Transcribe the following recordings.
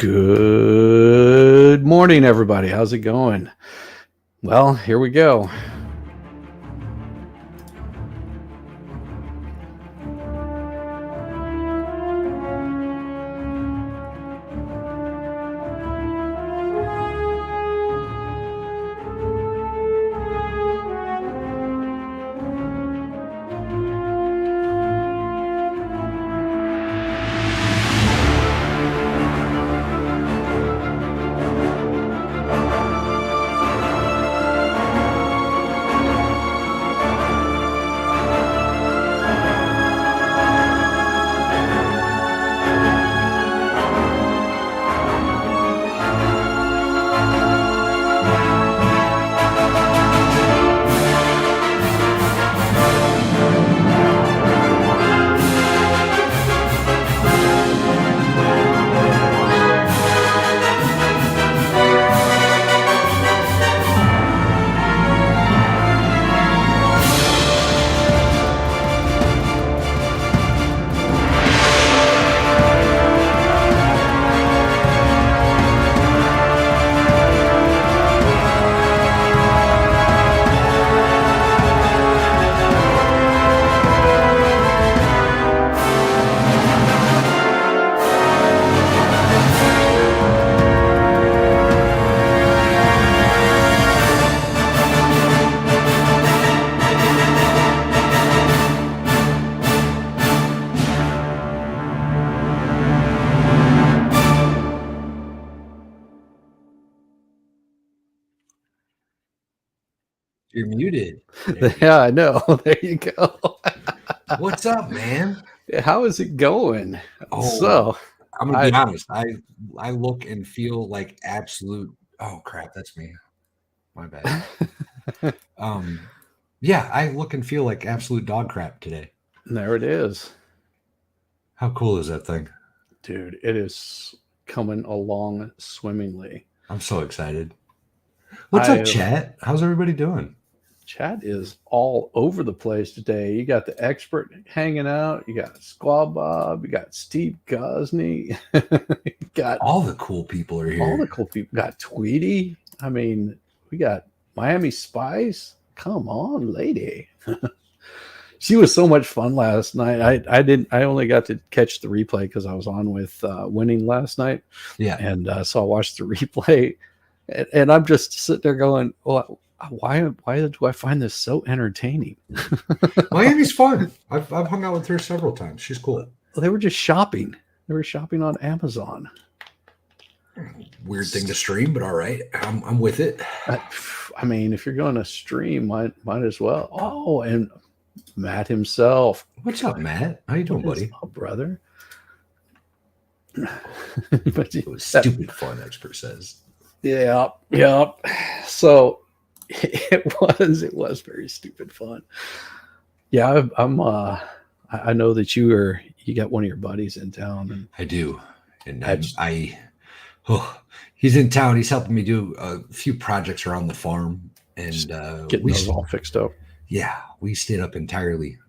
Good morning, everybody. How's it going? Well, here we go. You're muted. Yeah, I know. There you go. What's up, man? How is it going? Oh, So, I'm gonna be honest. I look and feel like absolute. Oh crap, that's me. My bad. Yeah, I look and feel like absolute dog crap today. there it is. How cool is that thing? Dude, it is coming along swimmingly. I'm so excited. What's up, chat? How's everybody doing? Chat is all over the place today. You got the expert hanging out. You got Squaw Bob. You got Steve Gosney. You got all the cool people are here. All the cool people. Got Tweety. I mean, we got Miami Spice. Come on, lady. She was so much fun last night. I only got to catch the replay because I was on with Winning last night. Yeah. And so I watched the replay, and I'm just sitting there going, well, why do I find this so entertaining? Miami's fun. I've hung out with her several times. She's cool. Well, they were just shopping. They were shopping on Amazon. Weird thing to stream, but all right. I'm with it. I mean, if you're going to stream, might as well. Oh, and Matt himself. What's up, Matt? How you doing, buddy? Up, brother? It was stupid fun, expert says. Yeah. So it was very stupid fun. Yeah, I know that you got one of your buddies in town. And I do. And he's in town. He's helping me do a few projects around the farm and getting those all fixed up. Yeah, we stayed up entirely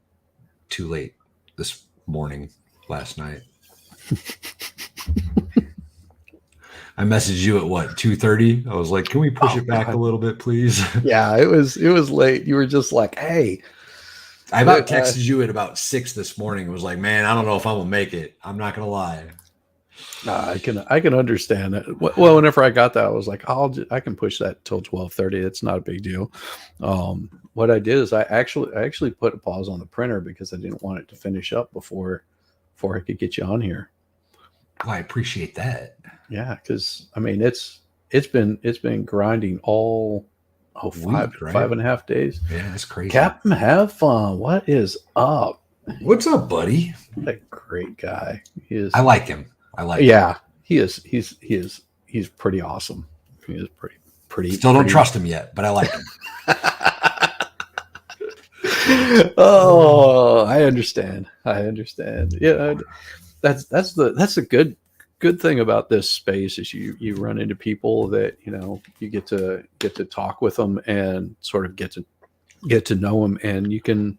too late this morning, last night. I messaged you at what, 2:30? I was like, can we push it back a little bit, please? Yeah, it was late. You were just like, hey. I about texted you at about 6 this morning. It was like, man, I don't know if I'm gonna make it. I'm not gonna lie. I can understand it. Well, whenever I got that, I was like, I can push that till 12:30. It's not a big deal. What I did is I actually put a pause on the printer because I didn't want it to finish up before I could get you on here. Well, I appreciate that. Yeah, because I mean it's been grinding all week, right? 5.5 days. Yeah, that's crazy. Captain, have fun. What is up? What's up, buddy? What a great guy. He is. I like him. Yeah, he is. He's pretty awesome. He is pretty. Still don't trust him yet, but I like him. Oh, I understand. Yeah, that's the good thing about this space is you run into people that you get to talk with them and sort of get to know them, and you can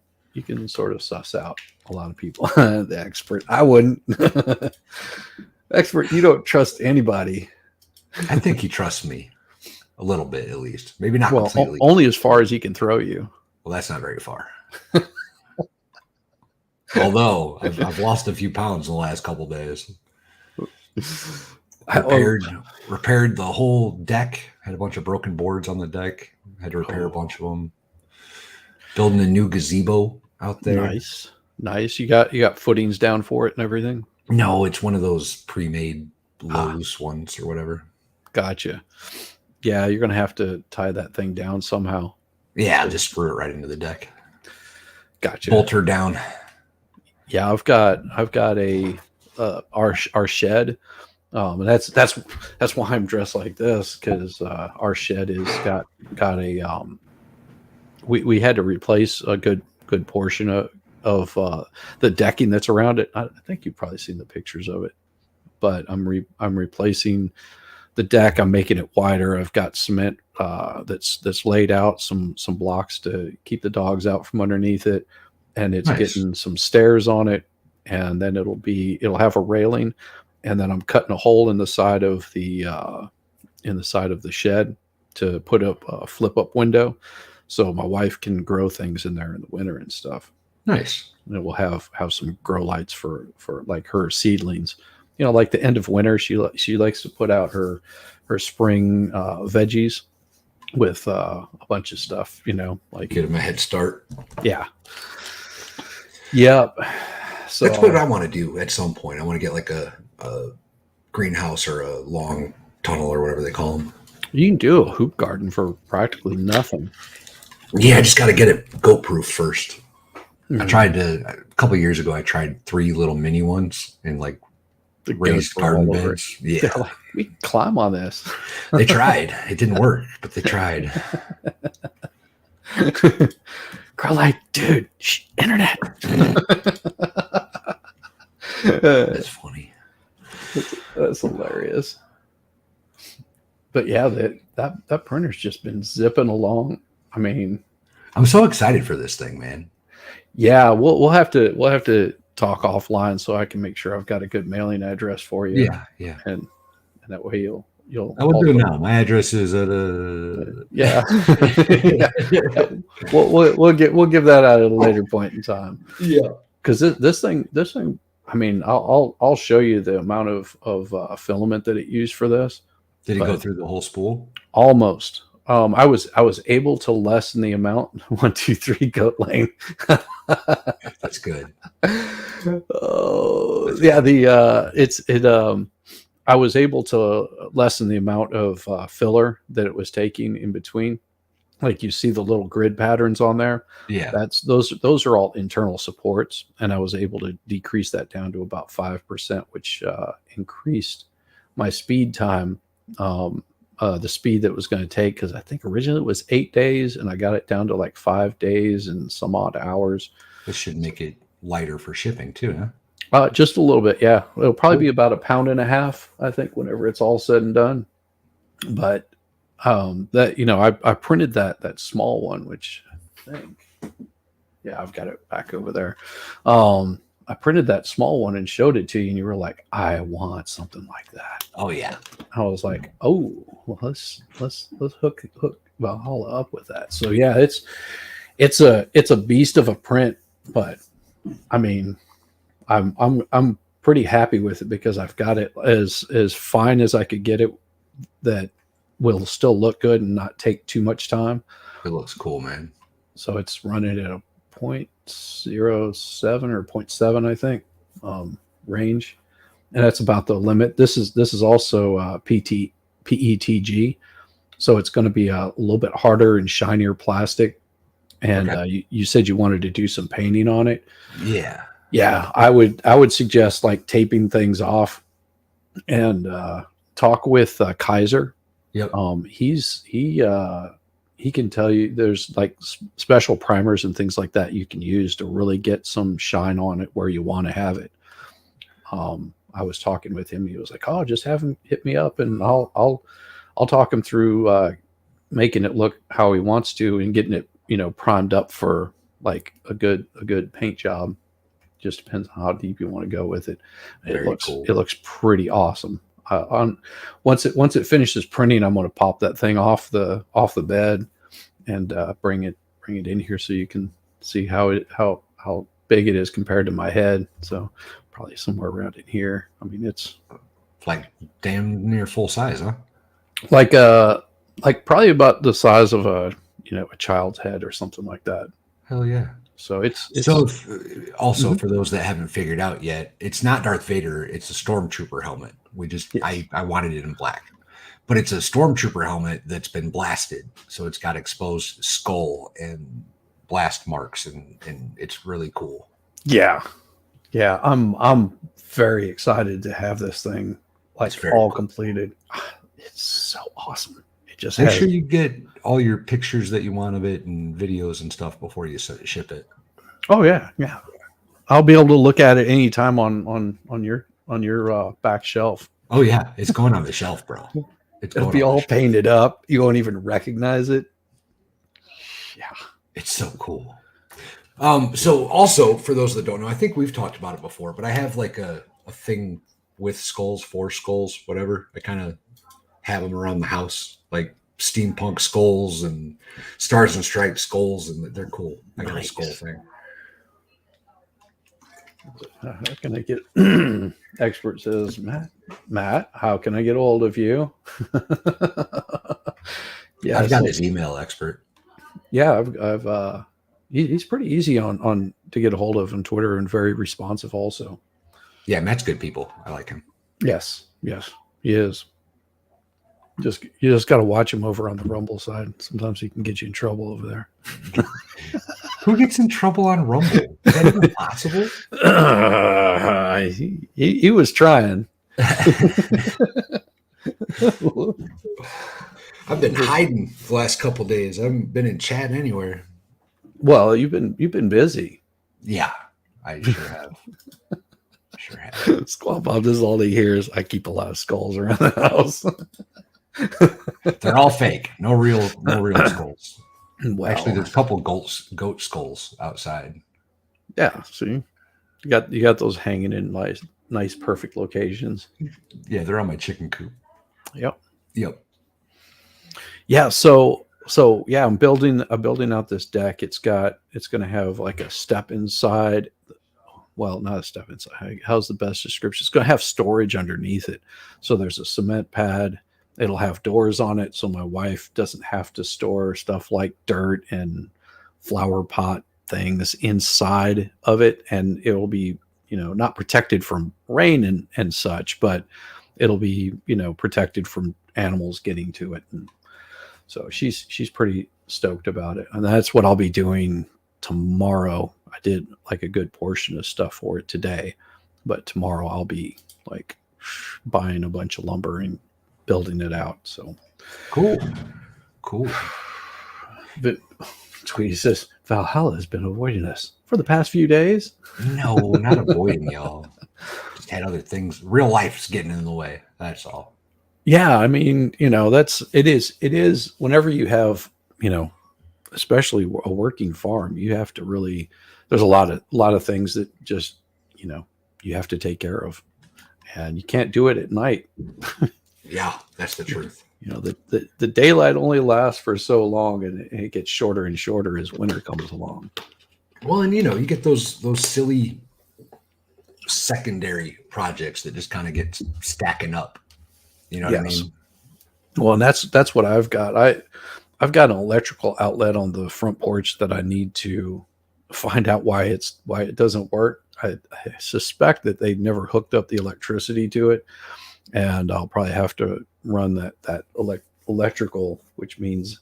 sort of suss out a lot of people. The expert, I wouldn't. Expert, you don't trust anybody. I think he trusts me a little bit, at least. Maybe not Well, completely. only as far as he can throw you. Well, that's not very far. Although I've lost a few pounds in the last couple days. Oh, Repaired the whole deck. Had a bunch of broken boards on the deck. Had to repair a bunch of them. Building a new gazebo out there. nice. You got footings down for it and everything. No, it's one of those pre-made Lowe's ones or whatever. Gotcha. Yeah, you're gonna have to tie that thing down somehow. Yeah, I'll just screw it right into the deck. Gotcha. Bolt her down. Yeah, I've got a our shed. And that's why I'm dressed like this, because our shed is got a we had to replace a good portion of the decking that's around it. I think you've probably seen the pictures of it, but I'm replacing the deck. I'm making it wider. I've got cement that's laid out, some blocks to keep the dogs out from underneath it, and it's Nice. getting some stairs on it, and then it'll have a railing, and then I'm cutting a hole in the side of the shed to put up a flip up window, so my wife can grow things in there in the winter and stuff. Nice. And it will have some grow lights for like her seedlings. You know, like the end of winter, she likes to put out her spring veggies with a bunch of stuff. You know, like Get him a head start. yeah, yep. So that's what I want to do at some point. I want to get like a greenhouse or a long tunnel or whatever they call them. you can do a hoop garden for practically nothing. Yeah, I just got to get it goat proof first. Mm-hmm. I tried a couple of years ago. I tried 3 little mini ones in like The raised goats were all garden over beds. it. Yeah, They're like, we can climb on this. they tried. It didn't work, but they tried. Girl, like, dude, internet. That's funny. That's hilarious. But yeah, that printer's just been zipping along. I mean, I'm so excited for this thing, man. yeah, we'll have to talk offline so I can make sure I've got a good mailing address for you. Yeah. And that way you'll. I will do it now. My address is at yeah. Yeah. We'll give that out at a later point in time. Yeah. Because this thing, I mean, I'll show you the amount of filament that it used for this. Did it go through the whole spool? Almost. I was able to lessen the amount. 1, 2, 3 goat lane. That's good. Oh yeah. I was able to lessen the amount of filler that it was taking in between. Like you see the little grid patterns on there. Yeah. Those are all internal supports, and I was able to decrease that down to about 5%, which increased my speed time. The speed that it was going to take, because I think originally it was 8 days, and I got it down to like 5 days and some odd hours. This should make it lighter for shipping too, huh? Just a little bit, yeah. It'll probably be about 1.5 pounds, I think, whenever it's all said and done. But that, you know, I printed that small one, which I think, yeah, I've got it back over there. I printed that small one and showed it to you, and you were like, I want something like that. Oh yeah. I was like, oh, well, let's hook Valhalla up with that. So yeah, it's a beast of a print, but I mean, I'm pretty happy with it because I've got it as fine as I could get it, that will still look good and not take too much time. It looks cool, man. So it's running at a 0.07 or 0.7, I think, range, and that's about the limit. This is also PETG, so it's going to be a little bit harder and shinier plastic. And Okay. You said you wanted to do some painting on it. Yeah. I would suggest like taping things off, and talk with Kaiser. Yep. He can tell you there's like special primers and things like that you can use to really get some shine on it where you want to have it. I was talking with him. He was like, "Oh, just have him hit me up, and I'll talk him through making it look how he wants to and getting it, you know, primed up for like a good paint job." Just depends on how deep you want to go with it. Very cool. It looks pretty awesome. Once it finishes printing, I'm going to pop that thing off the bed and bring it in here so you can see how big it is compared to my head. So probably somewhere around in here. I mean, it's like damn near full size, huh? like probably about the size of a child's head or something like that. Hell yeah. So it's So also for those that haven't figured out yet, it's not Darth Vader. It's a stormtrooper helmet. Yes. I wanted it in black, but it's a stormtrooper helmet that's been blasted. So it's got exposed skull and blast marks, and it's really cool. Yeah. I'm very excited to have this thing like all completed. It's so awesome. It just make sure you get all your pictures that you want of it and videos and stuff before you ship it. Oh yeah. I'll be able to look at it anytime on your back shelf. Oh yeah, it's going on the shelf, bro. It'll be all painted up. You won't even recognize it. Yeah, it's so cool. So also for those that don't know, I think we've talked about it before, but I have like a thing with skulls, 4 skulls, whatever. I kind of have them around the house, like steampunk skulls and stars and stripes skulls, and they're cool. I got a skull thing. How can I get? Expert says, Matt, how can I get a hold of you? Yeah, I've got his email, expert. Yeah, I've he's pretty easy on to get a hold of on Twitter and very responsive also. Yeah, Matt's good people. I like him. Yes, he is. You just got to watch him over on the Rumble side. Sometimes he can get you in trouble over there. Who gets in trouble on Rumble? Is that even possible? He was trying. I've been hiding the last couple of days. I haven't been in chat anywhere. Well, you've been busy. Yeah, I sure have. Squall Bob, this is all he hears. I keep a lot of skulls around the house. They're all fake. No real skulls. Well, actually, there's a couple goat skulls outside. Yeah, see, you got those hanging in nice, perfect locations. Yeah, they're on my chicken coop. Yep. Yeah. So yeah, I'm building out this deck. It's going to have like a step inside. Well, not a step inside. How's the best description? It's going to have storage underneath it. So there's a cement pad. It'll have doors on it, so my wife doesn't have to store stuff like dirt and flower pot things inside of it. And it will be, not protected from rain and such, but it'll be, protected from animals getting to it. And so she's pretty stoked about it. And that's what I'll be doing tomorrow. I did like a good portion of stuff for it today, but tomorrow I'll be like buying a bunch of lumber and building it out. So cool. But Tweety says Valhalla has been avoiding us for the past few days. No, not avoiding y'all. Just had other things. Real life's getting in the way. That's all. Yeah, I mean, it is whenever you have, especially a working farm, you have to really, there's a lot of things that just, you have to take care of, and you can't do it at night. Yeah, that's the truth. The daylight only lasts for so long, and it gets shorter and shorter as winter comes along. Well, and you get those silly secondary projects that just kind of get stacking up. You know what I mean? Well, and that's what I've got. I've got an electrical outlet on the front porch that I need to find out why it doesn't work. I suspect that they never hooked up the electricity to it, and I'll probably have to run that electrical, which means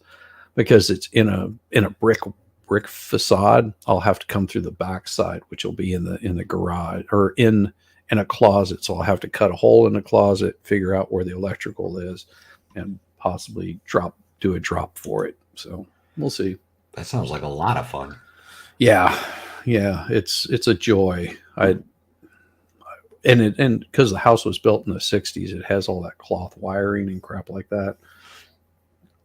because it's in a brick facade, I'll have to come through the back side, which will be in the garage or in a closet. So I'll have to cut a hole in the closet, figure out where the electrical is, and possibly do a drop for it. So we'll see. That sounds like a lot of fun. Yeah, it's a joy. And because the house was built in the 60s, it has all that cloth wiring and crap like that.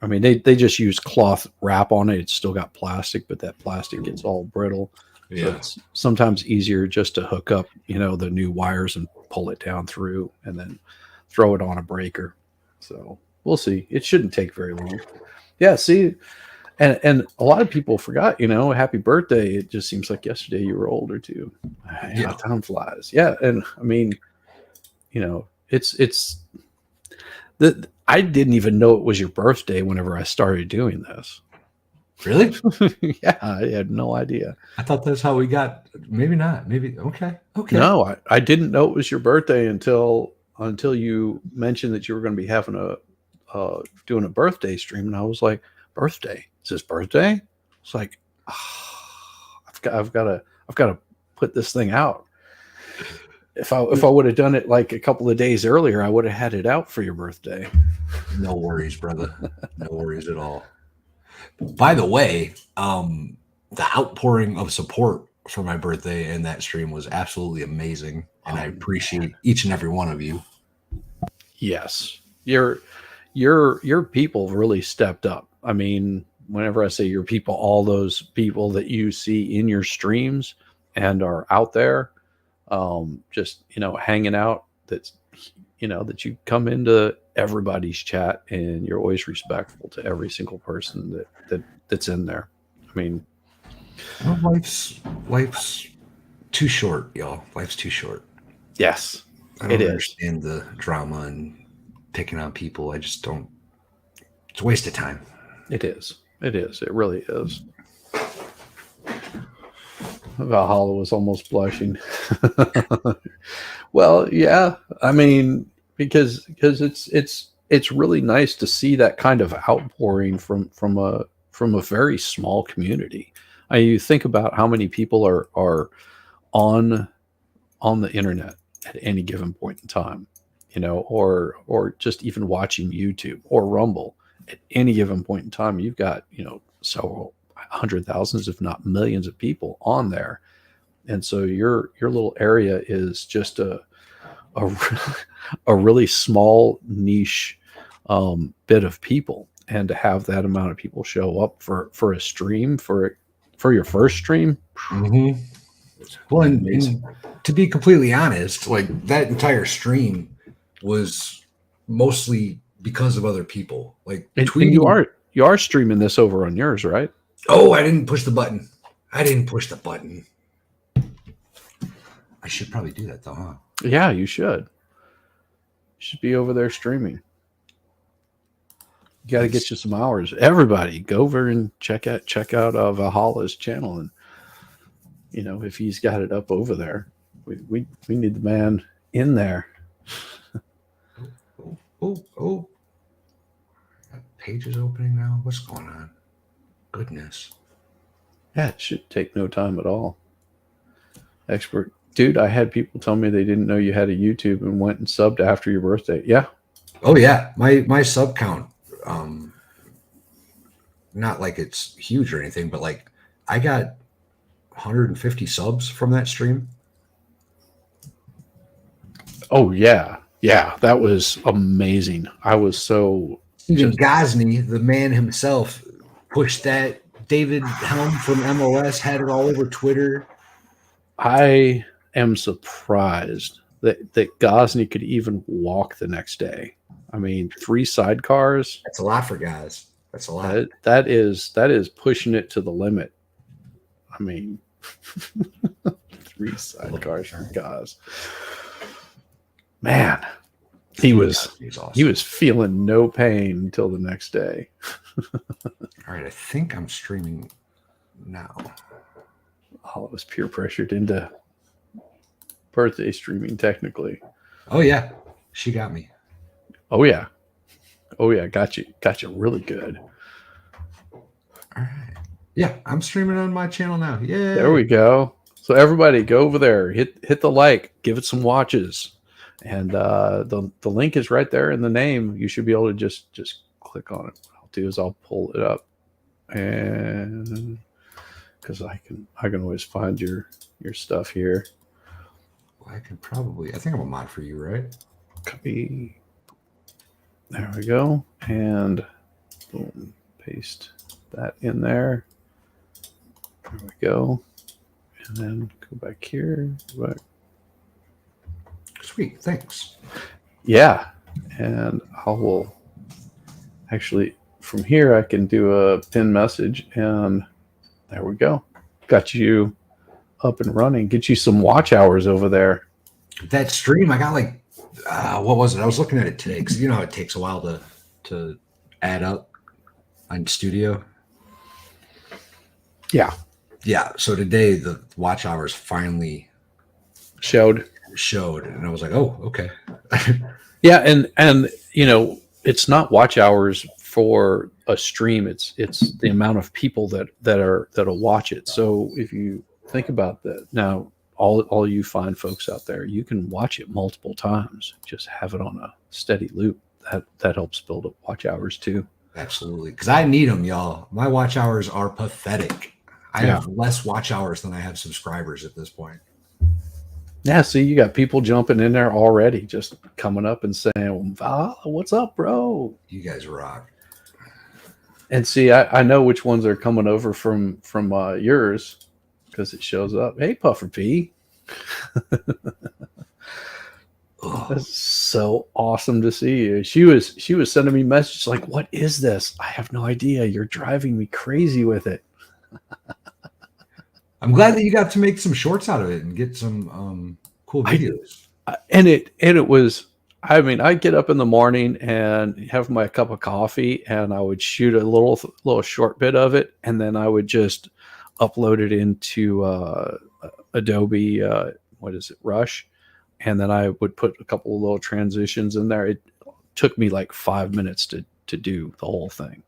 I mean, they just use cloth wrap on it. It's still got plastic, but that plastic gets all brittle. So it's sometimes easier just to hook up, the new wires and pull it down through and then throw it on a breaker. So we'll see. It shouldn't take very long. Yeah, see, and a lot of people forgot, happy birthday. It just seems like yesterday you were older too. Yeah. Time flies. Yeah, and I mean, it's that I didn't even know it was your birthday whenever I started doing this. Really? Yeah, I had no idea. I thought that's how we got. Maybe not. Maybe okay. No, I didn't know it was your birthday until you mentioned that you were going to be having doing a birthday stream, and I was like, birthday? Is this birthday? It's like, I've got to put this thing out. If I would have done it like a couple of days earlier, I would have had it out for your birthday. No worries, brother. No worries at all. By the way, the outpouring of support for my birthday and that stream was absolutely amazing, and I appreciate each and every one of you. Yes, your people really stepped up. I mean, whenever I say your people, all those people that you see in your streams and are out there, just hanging out. That you come into everybody's chat and you're always respectful to every single person that's in there. I mean, well, life's too short, y'all. Life's too short. Yes, I don't understand the drama and picking on people. I just don't. It's a waste of time. It is. It really is. Valhalla was almost blushing. Well, yeah. I mean, because it's really nice to see that kind of outpouring from a very small community. You think about how many people are on the internet at any given point in time, or just even watching YouTube or Rumble at any given point in time. You've got several hundred thousands, if not millions, of people on there, and so your little area is just a really small niche bit of people, and to have that amount of people show up for a stream for your first stream. Mm-hmm. Well, and to be completely honest, like that entire stream was mostly because of other people. Like tweeting. And you are streaming this over on yours, right? Oh, I didn't push the button. I should probably do that though, huh? Yeah, you should. You should be over there streaming. You got to get you some hours. Everybody, go over and check out Valhalla's channel, and if he's got it up over there, we need the man in there. Oh! That page is opening now. What's going on? Goodness. Yeah, it should take no time at all. Expert. Dude, I had people tell me they didn't know you had a YouTube and went and subbed after your birthday. Yeah. Oh yeah. My sub count, not like it's huge or anything, but like I got 150 subs from that stream. Oh yeah. Yeah. That was amazing. I was so even Gosney, the man himself, pushed that. David Helm from MLS had it all over Twitter. I am surprised that Gosney could even walk the next day. I mean, 3 sidecars. That's a lot for guys. That's a lot. That is pushing it to the limit. I mean, 3 sidecars for guys. Man, he was awesome. He was feeling no pain until the next day. All right, I think I'm streaming now. Oh, it was peer pressured into birthday streaming, technically. Oh yeah, she got me. Oh yeah, got you really good. All right, yeah, I'm streaming on my channel now. Yeah, there we go. So everybody, go over there, hit the like, give it some watches, and the link is right there in the name. You should be able to just click on it. What I'll do is I'll pull it up, and because I can always find your stuff here. Well, I think I'm a mod for you, right? Copy. There we go. And boom, paste that in there. There we go. And then go back here. Go back. Sweet, thanks. Yeah. And I will actually, from here, I can do a pin message. And there we go. Got you up and running. Get you some watch hours over there. That stream, I got like, what was it? I was looking at it today because you know how it takes a while to add up on Studio. Yeah. Yeah. So today the watch hours finally Showed. and I was like, oh, okay. Yeah, and you know, it's not watch hours for a stream. It's the amount of people that'll watch it. So if you think about that now, all you fine folks out there, you can watch it multiple times. Just have it on a steady loop. That helps build up watch hours too. Absolutely, because I need them, y'all. My watch hours are pathetic. I Yeah. have less watch hours than I have subscribers at this point. Yeah, see, you got people jumping in there already, just coming up and saying, "What's up, bro?" You guys rock. And see, I know which ones are coming over from yours because it shows up. Hey, Puffer P. That's so awesome to see you. She was sending me messages like, "What is this? I have no idea. You're driving me crazy with it." I'm glad that you got to make some shorts out of it and get some cool videos. And it was. I mean, I'd get up in the morning and have my cup of coffee, and I would shoot a little short bit of it, and then I would just upload it into Adobe. What is it, Rush? And then I would put a couple of little transitions in there. It took me like 5 minutes to do the whole thing.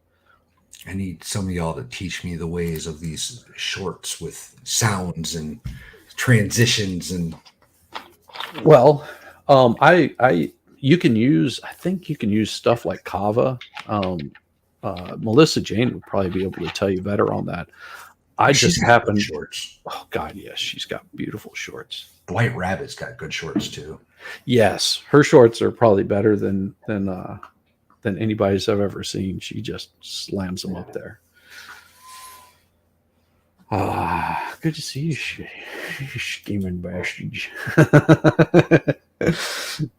I need some of y'all to teach me the ways of these shorts with sounds and transitions and. Well, you can use. I think you can use stuff like Kava. Melissa Jane would probably be able to tell you better on that. I She's just got happened. good shorts. Oh God, yes, she's got beautiful shorts. The White Rabbit's got good shorts too. Yes, her shorts are probably better than anybody's I've ever seen. She just slams them up there. Good to see you, scheming bastard.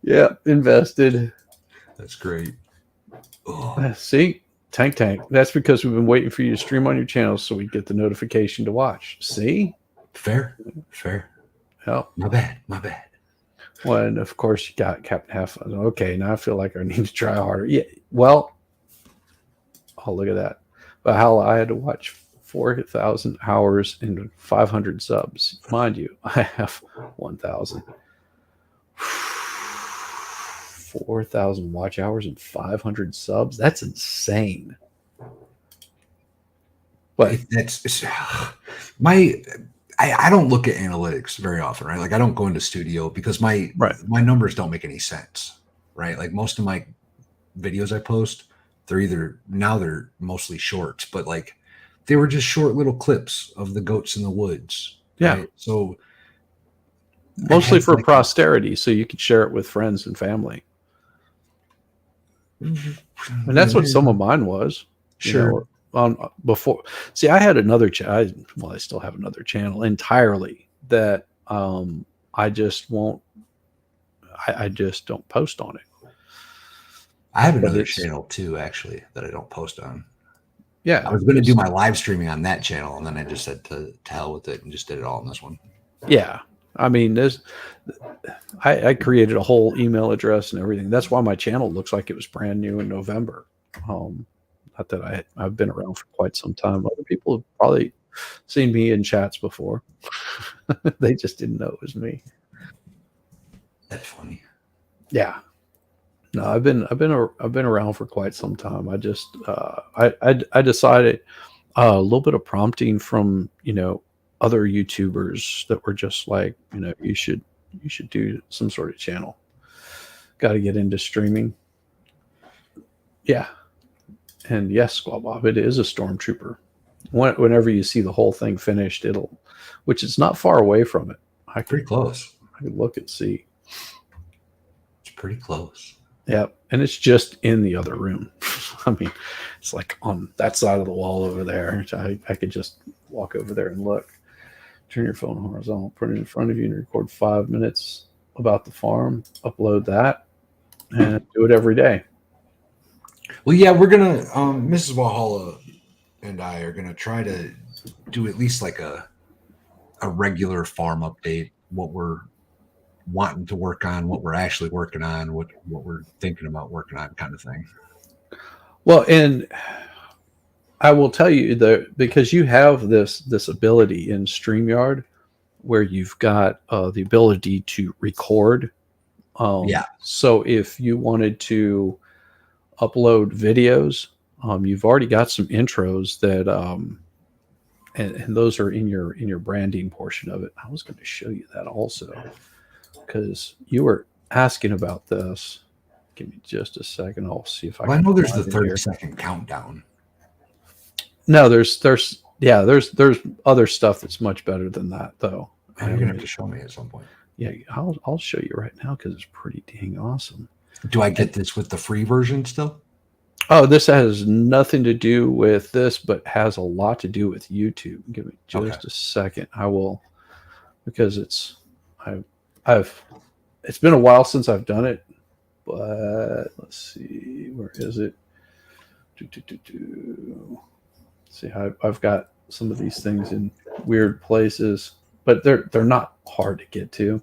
Yeah, invested. That's great. Oh. See, Tank. That's because we've been waiting for you to stream on your channel so we get the notification to watch. See? Fair. Oh, My bad. well, and of course you got Captain Half. Okay, now I feel like I need to try harder. Yeah, well, oh, look at that. But how I had to watch 4,000 hours and 500 subs. Mind you, I have 1,000. 4,000 watch hours and 500 subs. That's insane. But that's my. I don't look at analytics very often, right? Like I don't go into Studio because my numbers don't make any sense, right? Like most of my videos I post, they're mostly shorts, but like they were just short little clips of the goats in the woods. Yeah. Right? So mostly for posterity, so you could share it with friends and family. And that's what some of mine was. Sure. Before, see, I had another I still have another channel entirely that I just won't. I just don't post on it. I have another channel too, actually, that I don't post on. Yeah, I was going to do my live streaming on that channel, and then I just said to hell with it and just did it all in this one. Yeah, I mean, I created a whole email address and everything. That's why my channel looks like it was brand new in November. Not that I've been around for quite some time. Other people have probably seen me in chats before. They just didn't know it was me. That's funny. Yeah. No, I've been around for quite some time. I just I decided a little bit of prompting from other YouTubers that were just like you should do some sort of channel. Got to get into streaming. Yeah. And yes, Squad Bob, it is a stormtrooper. Whenever you see the whole thing finished, which is not far away from it. Pretty close. I could look and see. It's pretty close. Yeah, and it's just in the other room. I mean, it's like on that side of the wall over there. I could just walk over there and look. turn your phone horizontal, put it in front of you, and record 5 minutes about the farm. Upload that, and do it every day. Well, yeah, we're gonna Mrs. Walhalla and I are gonna try to do at least like a regular farm update, what we're wanting to work on, what we're actually working on, what we're thinking about working on, kind of thing. Well, and I will tell you that because you have this ability in StreamYard where you've got the ability to record. Yeah, So if you wanted to upload videos, you've already got some intros that, and those are in your branding portion of it. I was going to show you that also because you were asking about this. Give me just a second. I'll see if I well, I can know there's the find it here. 30-second countdown. No, there's other stuff that's much better than that though. Oh, you're gonna have to show me at some point. Yeah, I'll show you right now because it's pretty dang awesome. Do I get this with the free version still? Oh, this has nothing to do with this, but has a lot to do with YouTube. Give me just a second. I will, because I've it's been a while since I've done it, but let's see, where is it? See, I've got some of these things in weird places, but they're not hard to get to.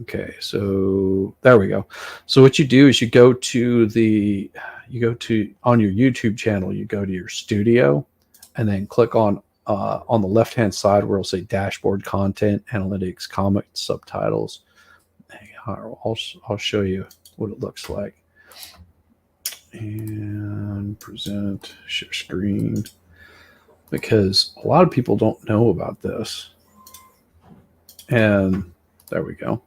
Okay, so there we go. So what you do is you go to on your YouTube channel, you go to your studio, and then click on the left hand side where it'll say dashboard, content, analytics, comments, subtitles. I'll show you what it looks like. And present, share screen, because a lot of people don't know about this. And there we go.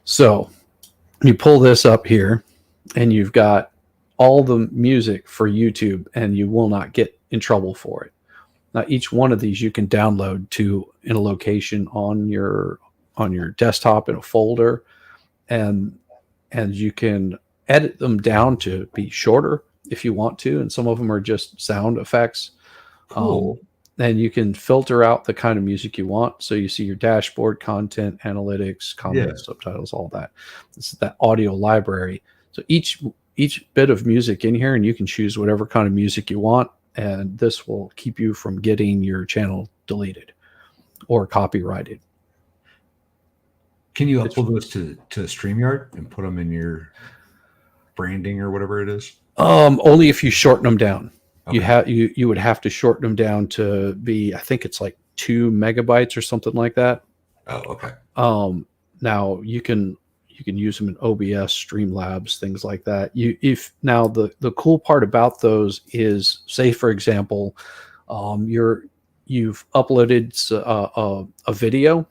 So you pull this up here and you've got all the music for YouTube and you will not get in trouble for it. Now, each one of these you can download to in a location on your desktop in a folder, and you can edit them down to be shorter if you want to. And some of them are just sound effects. Cool. And you can filter out the kind of music you want. So you see your dashboard, content, analytics, comments, subtitles, all that. This is that audio library. So each bit of music in here, and you can choose whatever kind of music you want. And this will keep you from getting your channel deleted or copyrighted. Can you upload those to StreamYard and put them in your branding or whatever it is? Only if you shorten them down. Okay. You would have to shorten them down to be, I think it's like 2 megabytes or something like that. Oh, okay. Now you can use them in OBS, Streamlabs, things like that. The cool part about those is, say for example, you've uploaded a video.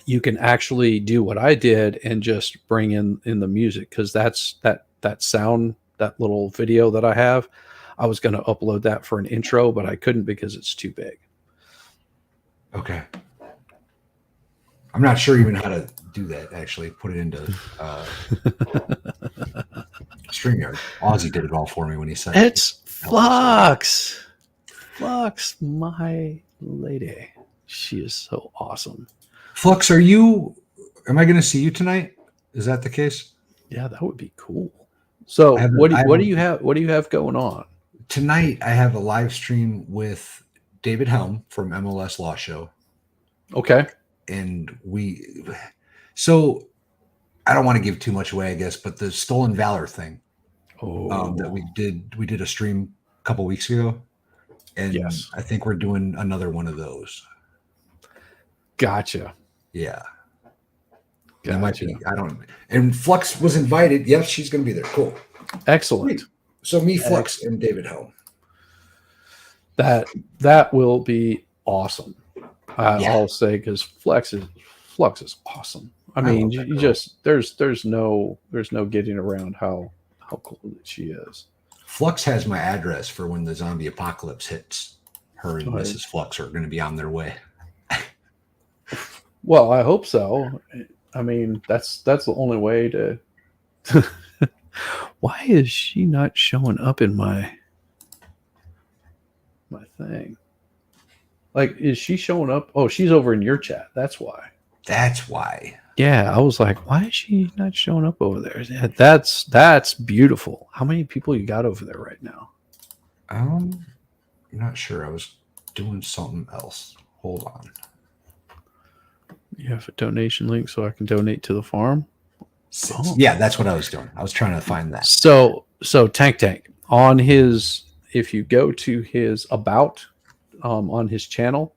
You can actually do what I did and just bring in the music, because that's that sound, that little video that I have. I was going to upload that for an intro, but I couldn't because it's too big. Okay. I'm not sure even how to do that, actually. Put it into StreamYard. Ozzy did it all for me when he said it's Flux. Flux, my lady. She is so awesome. Flux, am I going to see you tonight? Is that the case? Yeah, that would be cool. So what do you have going on? Tonight I have a live stream with David Helm from MLS Law Show. Okay. And so I don't want to give too much away, I guess, but the Stolen Valor thing that we did a stream a couple weeks ago. And yes. I think we're doing another one of those. Gotcha. Yeah. Gotcha. That might be, and Flux was invited. Yes, she's going to be there. Cool. Excellent. Great. So me, Flux, and David Helm. That will be awesome. I'll say, because Flux is awesome. I mean, you just there's no getting around how cool that she is. Flux has my address for when the zombie apocalypse hits. Her and Mrs. Flux are going to be on their way. Well, I hope so. I mean, that's the only way to. Why is she not showing up in my thing? Like, is she showing up? Oh, she's over in your chat. That's why. That's why. Yeah, I was like, why is she not showing up over there? Yeah, that's beautiful. How many people you got over there right now? I'm not sure. I was doing something else. Hold on. You have a donation link so I can donate to the farm. Oh. Yeah, that's what I was doing. I was trying to find that. So Tank on his, if you go to his about on his channel,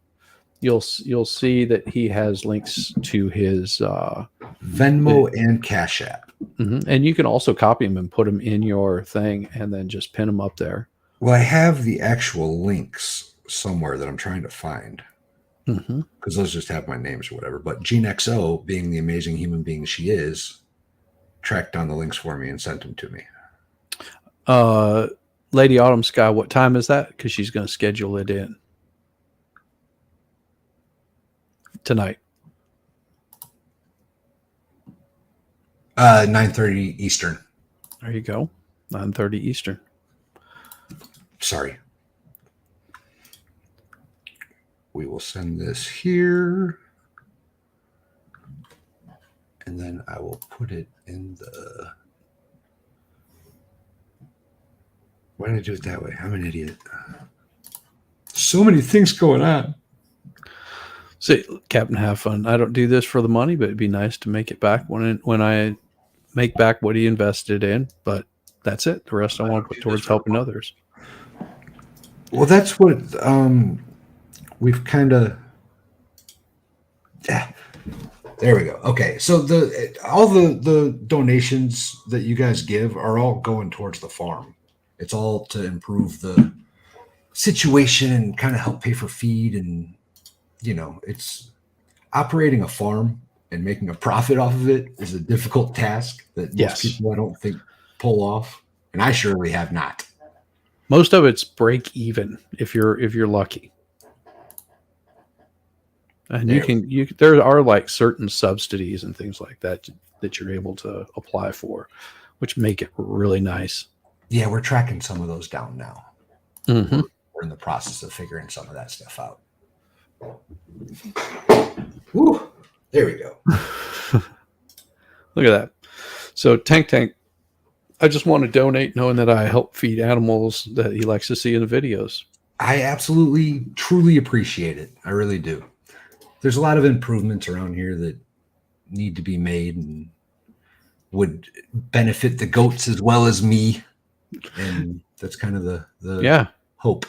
you'll see that he has links to his Venmo and Cash App. And you can also copy them and put them in your thing and then just pin them up there. Well, I have the actual links somewhere that I'm trying to find because those just have my names or whatever. But Gene XO, being the amazing human being she is, tracked down the links for me and sent them to me. Lady Autumn Sky, what time is that? Because she's going to schedule it in tonight. 9:30 Eastern. There you go. 9:30 Eastern. Sorry. We will send this here. And then I will put it in the... Why did I do it that way? I'm an idiot. So many things going on. See, Captain, have fun. I don't do this for the money, but it'd be nice to make it back when I make back what he invested in. But that's it. The rest I want to put towards helping others. Well, that's what we've kind of... Yeah. There we go. Okay, so all the donations that you guys give are all going towards the farm. It's all to improve the situation and kind of help pay for feed. And, it's operating a farm and making a profit off of it is a difficult task that most people, I don't think, pull off. And I surely have not. Most of it's break even if you're lucky. And there are like certain subsidies and things like that you're able to apply for, which make it really nice. Yeah, we're tracking some of those down now. Mm-hmm. We're in the process of figuring some of that stuff out. Woo, there we go. Look at that. So Tank, I just want to donate knowing that I help feed animals that he likes to see in the videos. I absolutely, truly appreciate it. I really do. There's a lot of improvements around here that need to be made and would benefit the goats as well as me. And that's kind of the hope.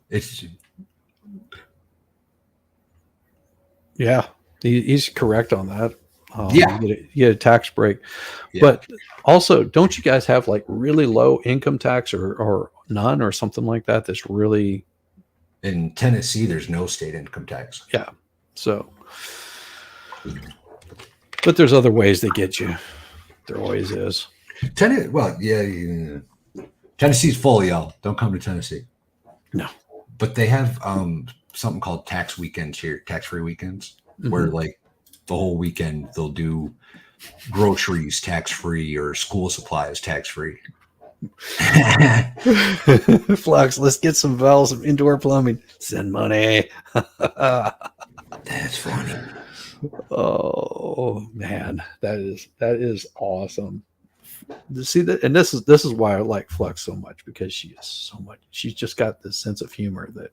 He's correct on that. You get a tax break. Yeah. But also, don't you guys have like really low income tax or none or something like that? That's really... In Tennessee, there's no state income tax. Yeah. So, but there's other ways they get you. There always is. Tennessee's full, y'all. Don't come to Tennessee. No. But they have something called tax weekends here, tax-free weekends, where like the whole weekend they'll do groceries tax-free or school supplies tax-free. Flux, let's get some valves of indoor plumbing. Send money. That's funny. Oh man, that is awesome. See that, and this is why I like Flux so much, because she's just got this sense of humor that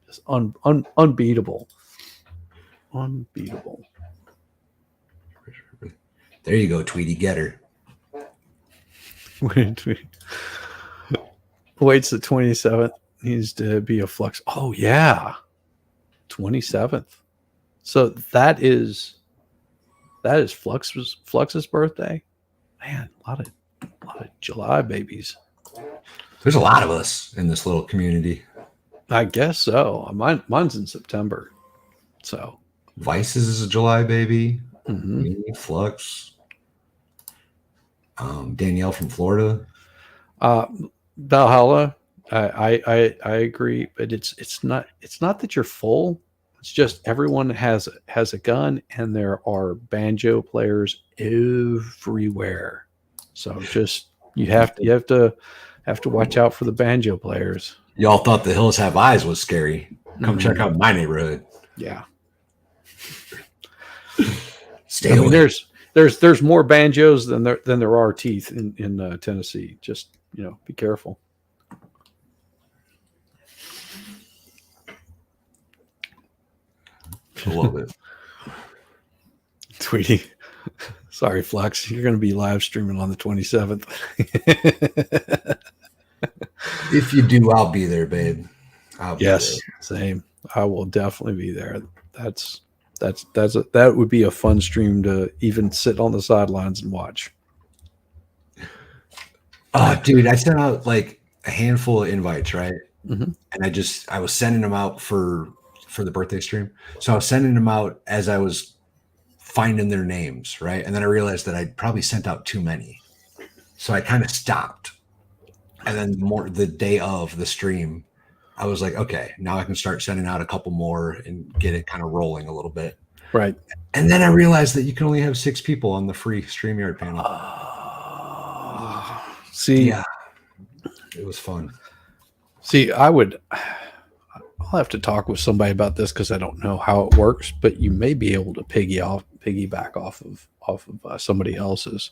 is unbeatable. Unbeatable. There you go, Tweety, get her. Waits the 27th. Needs to be a Flux. Oh yeah, 27th. So that is Flux's birthday. Man, a lot of July babies. There's a lot of us in this little community. I guess so. Mine's in September. So Vices is a July baby. Me, Flux. Danielle from Florida. Valhalla. I agree, but it's not that you're full. It's just everyone has a gun, and there are banjo players everywhere. So just you have to watch out for the banjo players. Y'all thought The Hills Have Eyes was scary. Come check out my neighborhood. Yeah. Stay I mean, away. there's more banjos than there are teeth in Tennessee. Just be careful. I love it. Tweety. Sorry, Flex. You're going to be live streaming on the 27th. If you do, I'll be there, babe. I'll be Yes, there. same. I will definitely be there. That would be a fun stream to even sit on the sidelines and watch. Oh, dude, I sent out like a handful of invites, right? Mm-hmm. And I was sending them out for the birthday stream. So I was sending them out as I was finding their names, right? And then I realized that I'd probably sent out too many. So I kind of stopped. And then the day of the stream, I was like, okay, now I can start sending out a couple more and get it kind of rolling a little bit. Right. And then I realized that you can only have 6 people on the free StreamYard panel. See, yeah, it was fun. See, I'll have to talk with somebody about this because I don't know how it works, but you may be able to piggyback off of somebody else's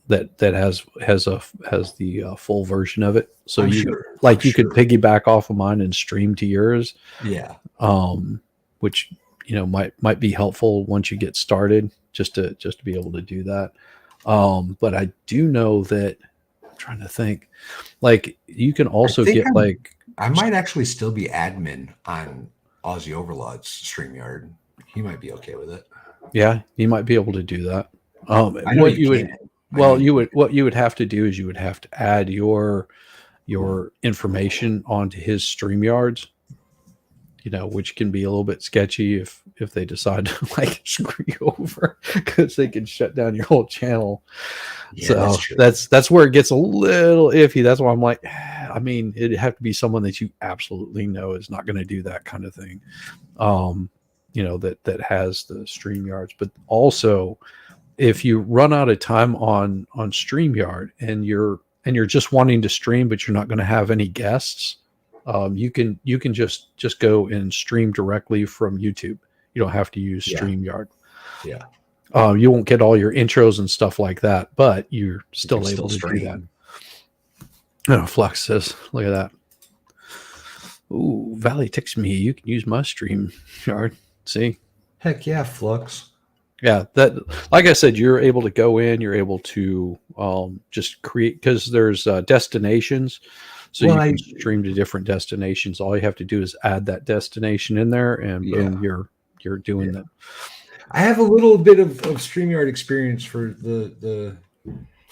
that has the full version of it. So I'm you sure. you could piggyback off of mine and stream to yours. Yeah. Which might be helpful once you get started, just to be able to do that. But I do know that I'm trying to think, like you can also get I might actually still be admin on Aussie Overlord's StreamYard. He might be okay with it. Yeah, you might be able to do that. What you would have to do is you would have to add your information onto his StreamYards, which can be a little bit sketchy if they decide to screw you over because they can shut down your whole channel. Yeah, so that's where it gets a little iffy. That's why I'm like, I mean, it'd have to be someone that you absolutely know is not going to do that kind of thing. That has the StreamYards, but also if you run out of time on StreamYard and you're just wanting to stream, but you're not going to have any guests, you can just go and stream directly from YouTube. You don't have to use StreamYard. Yeah. You won't get all your intros and stuff like that, but you're still able to do that. Oh, Flux says, look at that. Ooh, Valley texts me. You can use my StreamYard. See? Heck yeah, Flux. Yeah, that, like I said, you're able to go in, you're able to just create, because there's destinations. So you can stream to different destinations. All you have to do is add that destination in there, and boom, you're doing that. I have a little bit of StreamYard experience for the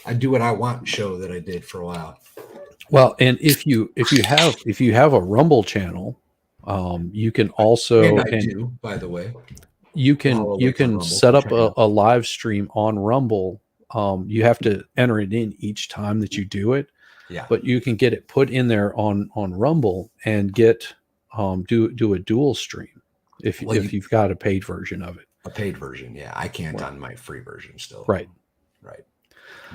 I Do What I Want show that I did for a while. Well, and if you have a Rumble channel, you can also, and I do, by the way. You can set up a live stream on Rumble. You have to enter it in each time that you do it. Yeah. But you can get it put in there on Rumble and get do a dual stream if you've got a paid version of it. A paid version, yeah. I can't on my free version still. Right.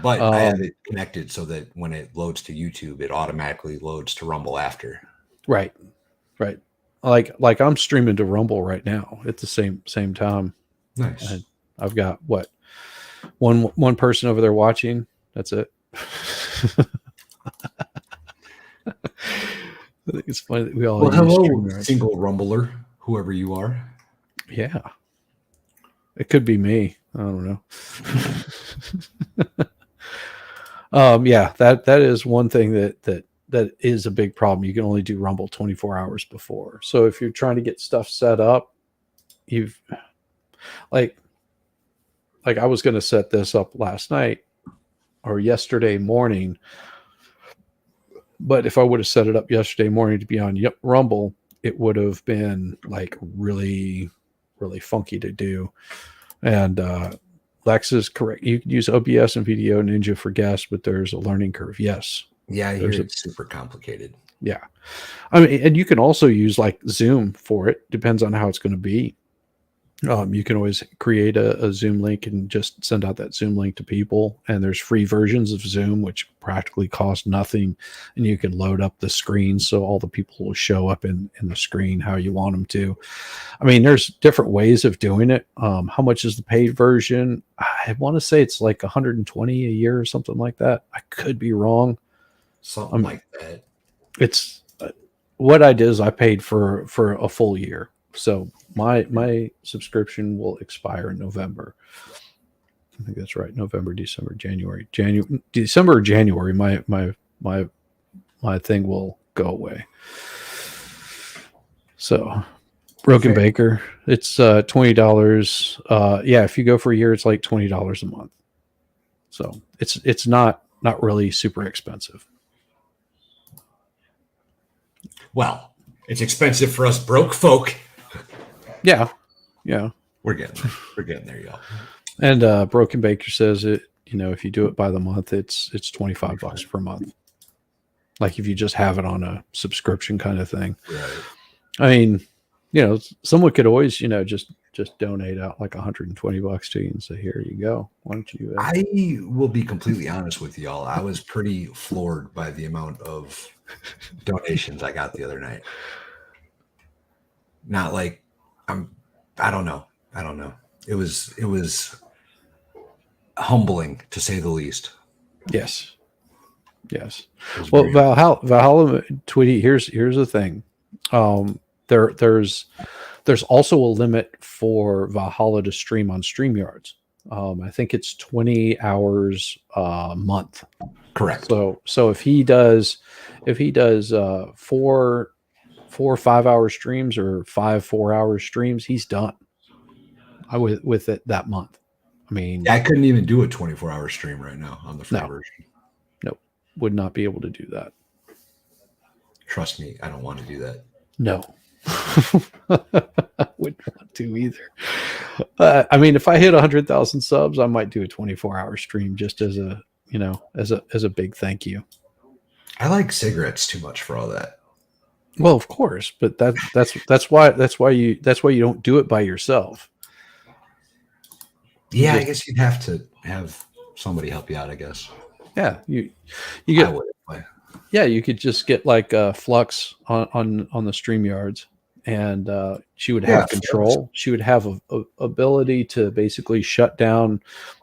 But I have it connected so that when it loads to YouTube, it automatically loads to Rumble after. Right. Like I'm streaming to Rumble right now at the same time. Nice. And I've got one person over there watching. That's it. I think it's funny that we all. Well, hello, single Rumbler, whoever you are. Yeah, it could be me. I don't know. Yeah, that is one thing that is a big problem. You can only do Rumble 24 hours before. So if you're trying to get stuff set up, you've like I was going to set this up last night or yesterday morning. But if I would have set it up yesterday morning to be on Rumble, it would have been like really, really funky to do. And Lex is correct. You can use OBS and Video Ninja for guests, but there's a learning curve. Yes. Yeah, I hear it's super complicated. Yeah. I mean, and you can also use like Zoom for it. Depends on how it's going to be. You can always create a Zoom link and just send out that Zoom link to people. And there's free versions of Zoom, which practically cost nothing. And you can load up the screen so all the people will show up in the screen how you want them to. I mean, there's different ways of doing it. How much is the paid version? I want to say it's like 120 a year or something like that. I could be wrong. Something like that. It's what I did is I paid for a full year. So my subscription will expire in November. I think that's right. November, December, December or January. My thing will go away. So Broken Fair. Baker, it's $20. Yeah, if you go for a year, it's like $20 a month. So it's not really super expensive. Well, it's expensive for us broke folk. Yeah. We're getting there, y'all. And Broken Baker says it. If you do it by the month, it's $25 per month. Like if you just have it on a subscription kind of thing. Right. I mean, someone could always, just donate out like $120 to you and say, "Here you go. Why don't you?" I will be completely honest with y'all. I was pretty floored by the amount of donations I got the other night. Not like I don't know. It was humbling to say the least. Yes. Well, Valhalla Tweety, here's the thing. There's also a limit for Valhalla to stream on StreamYards. I think it's 20 hours a month. Correct. So if he does 4 5-hour streams or 5 4-hour streams, he's done. With it that month. I mean, I couldn't even do a 24-hour stream right now on the free version. Nope, would not be able to do that. Trust me, I don't want to do that. No, I wouldn't want to either. I mean, if I hit 100,000 subs, I might do a 24-hour stream just as a as a big thank you. I like cigarettes too much for all that. Well, of course, but that's why you don't do it by yourself. Yeah, I guess you'd have to have somebody help you out, I guess. Yeah, you get. I would. Yeah, you could just get like Flux on the StreamYards, and she would have control. Flux. She would have a ability to basically shut down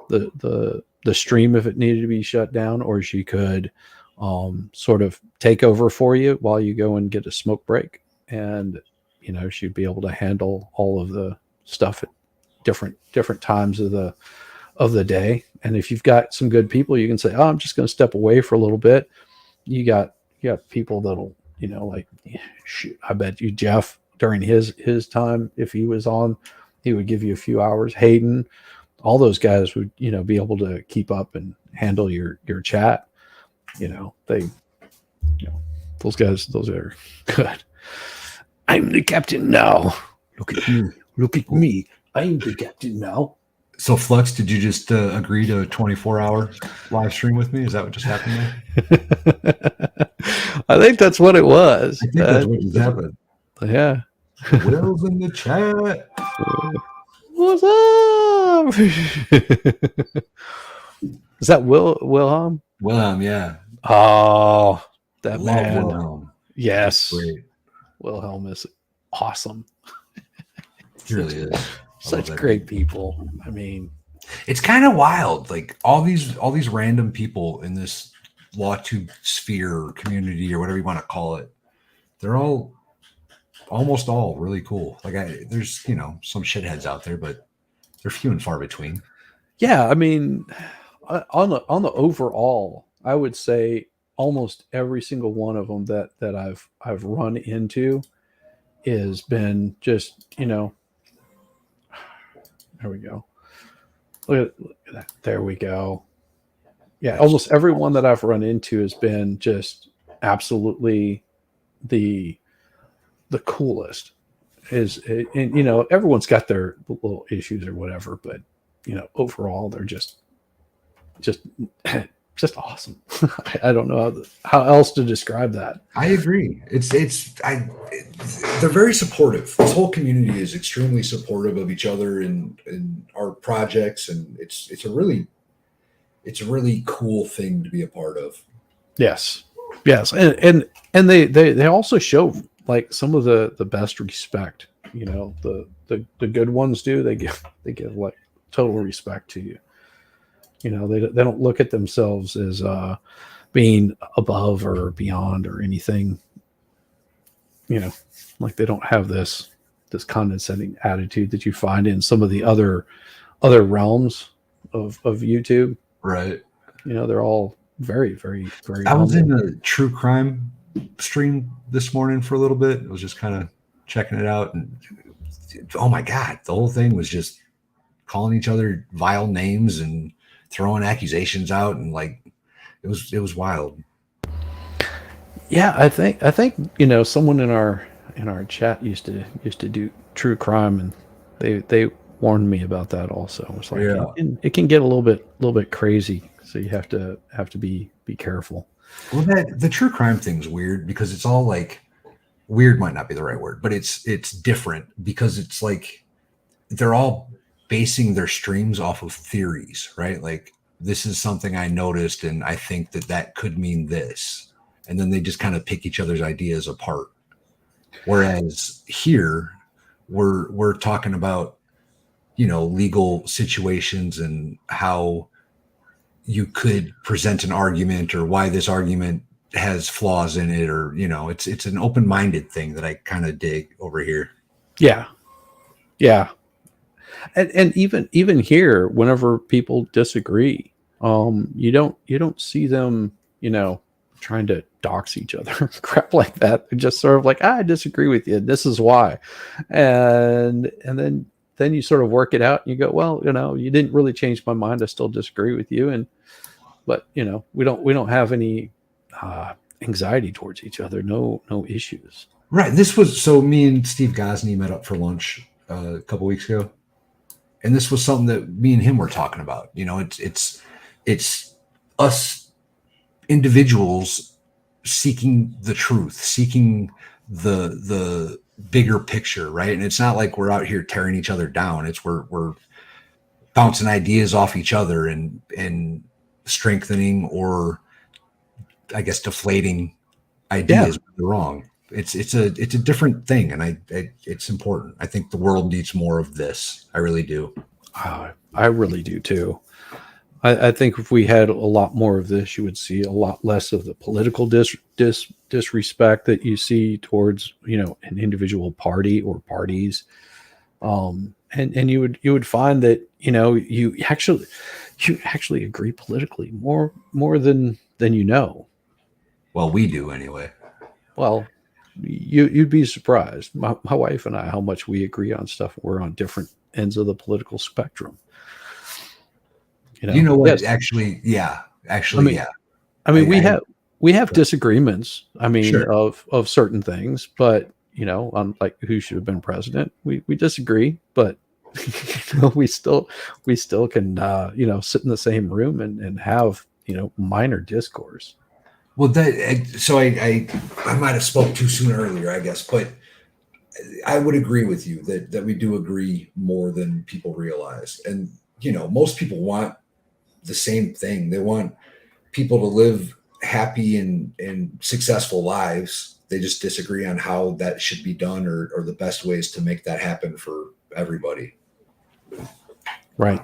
the stream if it needed to be shut down, or she could sort of take over for you while you go and get a smoke break, and she'd be able to handle all of the stuff at different times of the day. And if you've got some good people, you can say, "Oh, I'm just going to step away for a little bit." You got people that'll like, shoot, I bet you Jeff during his time, if he was on, he would give you a few hours. Hayden, all those guys would be able to keep up and handle your chat. Those guys, those are good. I'm the captain now. Look at me. I'm the captain now. So, Flux, did you just agree to a 24-hour live stream with me? Is that what just happened there? I think that's what it was. I think that's what just happened. Yeah. Will's in the chat. What's up? Is that Wilhelm? Wilhelm, yeah. Oh, that Love man. Wilhelm. Yes. Great. Wilhelm is awesome. He really is. Such great people. I mean, it's kind of wild. Like all these random people in this LawTube sphere community or whatever you want to call it, they're almost all really cool. Like there's some shitheads out there, but they're few and far between. Yeah, I mean, on the overall, I would say almost every single one of them that I've run into has been just There we go. Look at that. There we go. Yeah, almost everyone that I've run into has been just absolutely the coolest. And everyone's got their little issues or whatever, but overall they're just just awesome. I don't know how else to describe that. I agree. They're very supportive. This whole community is extremely supportive of each other and our projects, and it's a really cool thing to be a part of. Yes, yes, and they also show like some of the best respect. You know, the good ones do. They give like total respect to you. You know, they don't look at themselves as being above or beyond or anything. You know, like they don't have this condescending attitude that you find in some of the other realms of YouTube. Right. You know, they're all very, very, very I was humble. in a true crime stream this morning for a little bit. I was just kind of checking it out, and oh my god, the whole thing was just calling each other vile names and throwing accusations out, and like it was wild. Yeah, I think you know someone in our chat used to do true crime, and they warned me about that also. It was like Yeah. it can get a little bit crazy, so you have to be careful. Well, that the true crime thing's weird because it's all like weird might not be the right word, but it's different because it's like they're all basing their streams off of theories, right? Like this is something I noticed and I think that that could mean this. And then they just kind of pick each other's ideas apart. Whereas here we're talking about, legal situations and how you could present an argument or why this argument has flaws in it, or it's an open-minded thing that I kind of dig over here. Yeah, yeah, and even here, whenever people disagree, you don't see them, trying to dox each other, crap like that. They're just sort of like, I disagree with you. This is why, and then you sort of work it out, and you go, well, you didn't really change my mind. I still disagree with you, and but we don't have any anxiety towards each other. No issues. Right. This was so me and Steve Gosney met up for lunch a couple weeks ago, and this was something that me and him were talking about. It's us individuals seeking the truth, seeking the bigger picture, right? And it's not like we're out here tearing each other down. It's we're bouncing ideas off each other and strengthening, or I guess deflating Yeah, ideas when they're wrong. It's a different thing, and it's important. I think the world needs more of this. I really do. I really do too. I think if we had a lot more of this, you would see a lot less of the political disrespect that you see towards an individual party or parties. And you would find that you actually agree politically more than you know. Well, we do anyway. Well, you'd be surprised. My wife and I, how much we agree on stuff. We're on different ends of the political spectrum. You know what? Yes. Actually, I mean, yeah. I I, mean, we I have we have disagreements. I mean, Sure. of certain things, but on like who should have been president, we disagree, but we still can sit in the same room and have minor discourse. Well, so I might have spoke too soon earlier, I guess, but I would agree with you that we do agree more than people realize. And most people want the same thing. They want people to live happy and successful lives. They just disagree on how that should be done, or the best ways to make that happen for everybody. Right.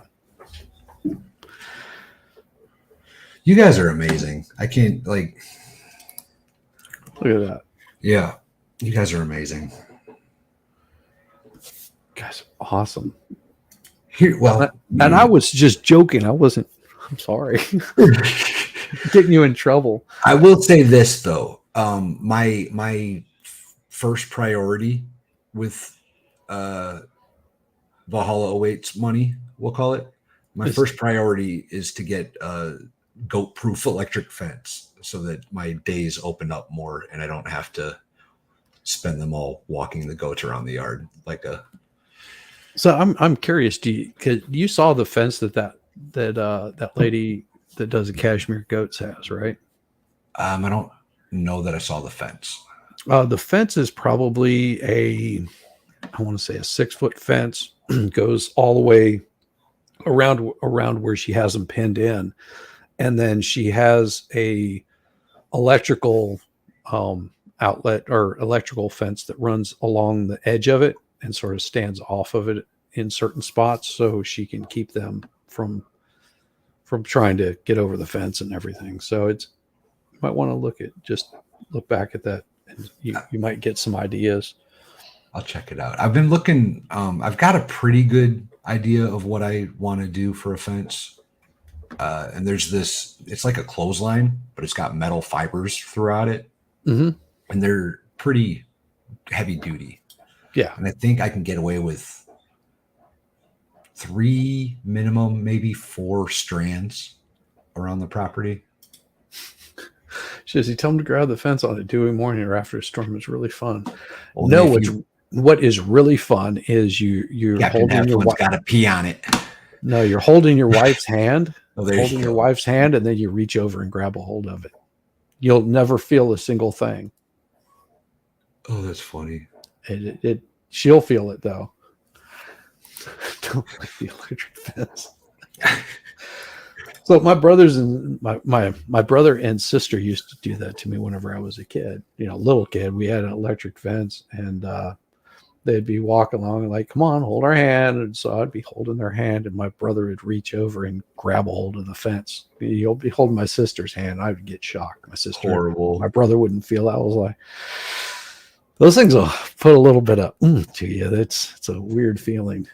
You guys are amazing. I can't Look at that. yeah, you guys are amazing. Guys, awesome. Here, well, And I was just joking. I wasn't. I'm sorry. Getting you in trouble. I will say this though. My first priority with Valhalla awaits money, we'll call it. My Is- first priority is to get a goat-proof electric fence so that my days open up more and I don't have to spend them all walking the goats around the yard like a. So I'm curious. Cause you saw the fence that lady that Does the Cashmere Goats has, right? I don't know that I saw the fence. The fence is probably I want to say a 6-foot fence, goes all the way around where she has them pinned in, and then she has a electrical outlet or electrical fence that runs along the edge of it and sort of stands off of it in certain spots, so she can keep them from trying to get over the fence and everything. So it's, you might want to look back at that, and you might get some ideas. I'll check it out. I've been looking. I've got a pretty good idea of what I want to do for a fence. And there's this, it's like a clothesline, but it's got metal fibers throughout it. Mm-hmm. And they're pretty heavy duty. Yeah. And I think I can get away with 3 minimum, maybe 4 strands around the property. Says he tell him to grab the fence on a dewy morning or after a storm is really fun. Only No, what is really fun is you're Captain holding your Heflin's got to pee on it. No, you're holding your wife's hand, holding your wife's hand, and then you reach over and grab a hold of it. You'll never feel a single thing. Oh, that's funny. She'll feel it though. Don't like the electric fence. So my brothers and my brother and sister used to do that to me whenever I was a kid. Little kid. We had an electric fence, and they'd be walking along and like, come on, hold our hand. And so I'd be holding their hand, and my brother would reach over and grab a hold of the fence. He'll be holding my sister's hand. I would get shocked. My sister, horrible. My brother wouldn't feel that. I was like, those things will put a little bit of to you. It's a weird feeling.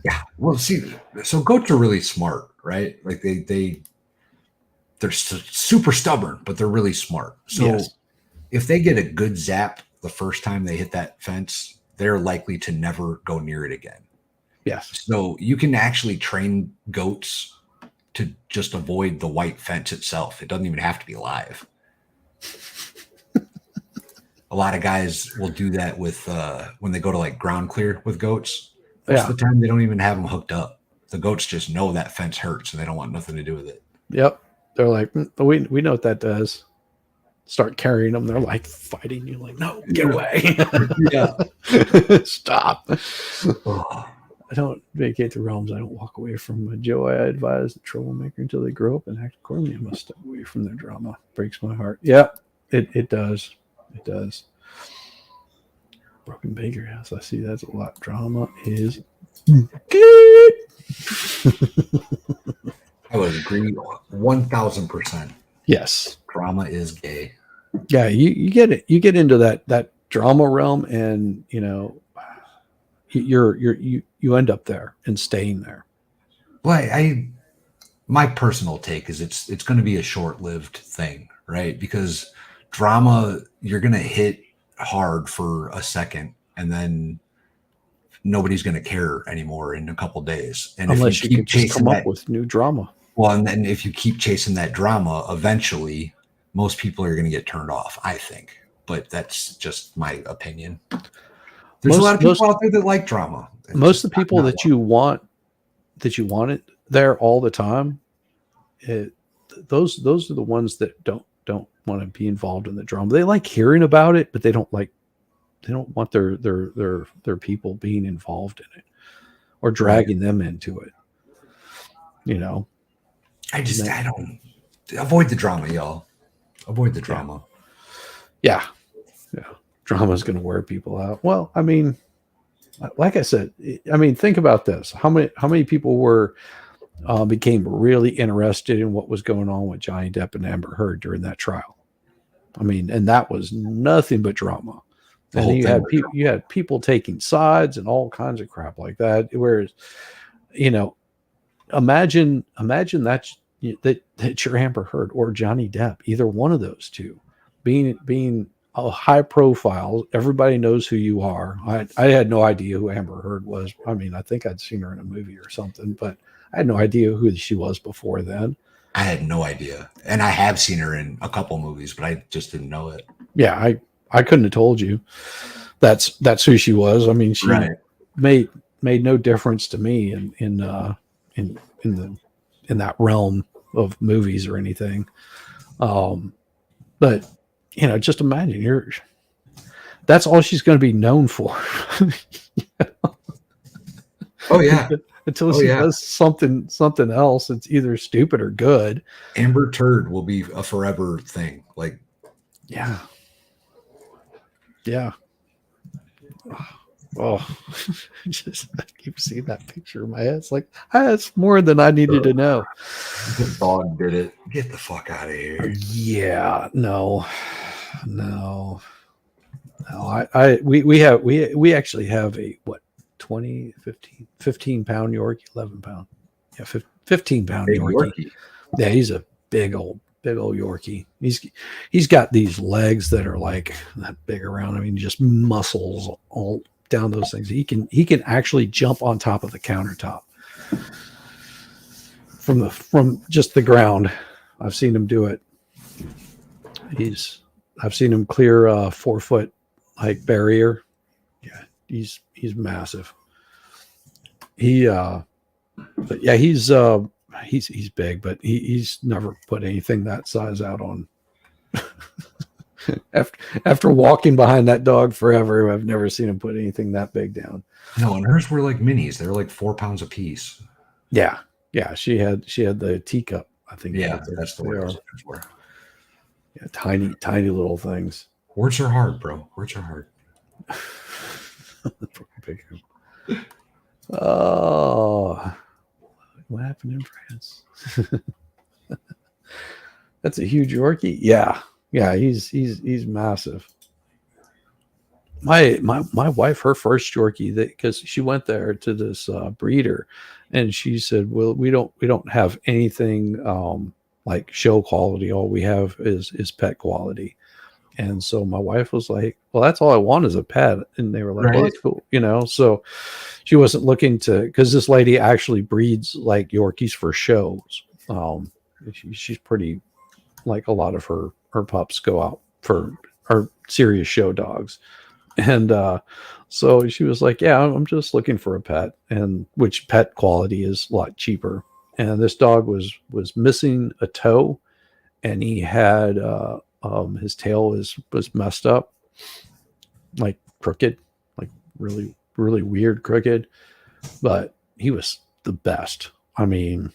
Yeah. Well, see, so goats are really smart, right? Like they're super stubborn, but they're really smart. So yes. If they get a good zap the first time they hit that fence, they're likely to never go near it again. Yes. So you can actually train goats to just avoid the white fence itself. It doesn't even have to be live. A lot of guys will do that with when they go to like ground clear with goats. Most of the time, they don't even have them hooked up. The goats just know that fence hurts, and they don't want nothing to do with it. Yep. They're like, we know what that does. Start carrying them. They're like fighting you. Like, no, get away. Yeah. Stop. I don't vacate the realms. I don't walk away from Joe. I advise the troublemaker until they grow up and act accordingly. I must step away from their drama. Breaks my heart. Yeah, it does. It does. Broken Baker House. I see that's a lot. Drama is good. I would agree 1,000%. Yes. Drama is gay. Yeah, you get it. You get into that drama realm, and you end up there and staying there. Well, my personal take is it's going to be a short-lived thing, right? Because drama, you're going to hit hard for a second, and then nobody's going to care anymore in a couple days. And unless you keep chasing up with new drama. Well, and then if you keep chasing that drama, eventually most people are going to get turned off, I think. But that's just my opinion. There's a lot of people out there that like drama. Most of the people that you want it there all the time, those are the ones that don't want to be involved in the drama. They like hearing about it, but they don't want their people being involved in it or dragging them into it. I don't avoid the drama, y'all. Avoid the drama. Yeah. Drama is going to wear people out. Well, I mean, like I said, think about this. How many people became really interested in what was going on with Johnny Depp and Amber Heard during that trial? And that was nothing but drama. And you had people taking sides and all kinds of crap like that. Whereas, imagine that you're Amber Heard or Johnny Depp, either one of those two, being a high profile. Everybody knows who you are. I had no idea who Amber Heard was. I think I'd seen her in a movie or something, but I had no idea who she was before then. I had no idea. And I have seen her in a couple movies, but I just didn't know it. Yeah, I couldn't have told you that's who she was. She made no difference to me in that realm of movies or anything. But just imagine that's all she's going to be known for. Oh yeah. Until Oh she yeah. does something else. It's either stupid or good. Amber Turd will be a forever thing. Like, yeah. Yeah. Oh, I keep seeing that picture in my head. It's like, that's more than I needed to know. the dog did it. Get the fuck out of here. Yeah, no. We actually have a 20, 15 pound Yorkie, 11 pound. Yeah, 15 pound Big Yorkie. Yorkie. Yeah, he's a big old Yorkie. He's got these legs that are like that big around. I mean, just muscles all down those things. He can actually jump on top of the countertop from just the ground. I've seen him do it. I've seen him clear a 4-foot like barrier. Yeah, he's massive. But yeah, he's big, but he's never put anything that size out on. after walking behind that dog forever, I've never seen him put anything that big down. No, and hers were like minis. They were like 4 pounds a piece. Yeah, she had the teacup. I think. Yeah, that's the word I was looking for. Yeah, tiny little things. Words are hard, bro. Words are hard. Oh, what happened in France? That's a huge Yorkie. Yeah, he's massive. My wife, her first Yorkie, because she went there to this breeder, and she said, "Well, we don't have anything like show quality. All we have is pet quality." And so my wife was like, "Well, that's all I want is a pet." And they were like, right. "Well, that's cool," So she wasn't looking to, because this lady actually breeds like Yorkies for shows. She's pretty, like a lot of her pups go out for are serious show dogs. And so she was like, "Yeah, I'm just looking for a pet," and which pet quality is a lot cheaper. And this dog was missing a toe, and he had his tail was messed up, like crooked, like really weird crooked. But he was the best. I mean,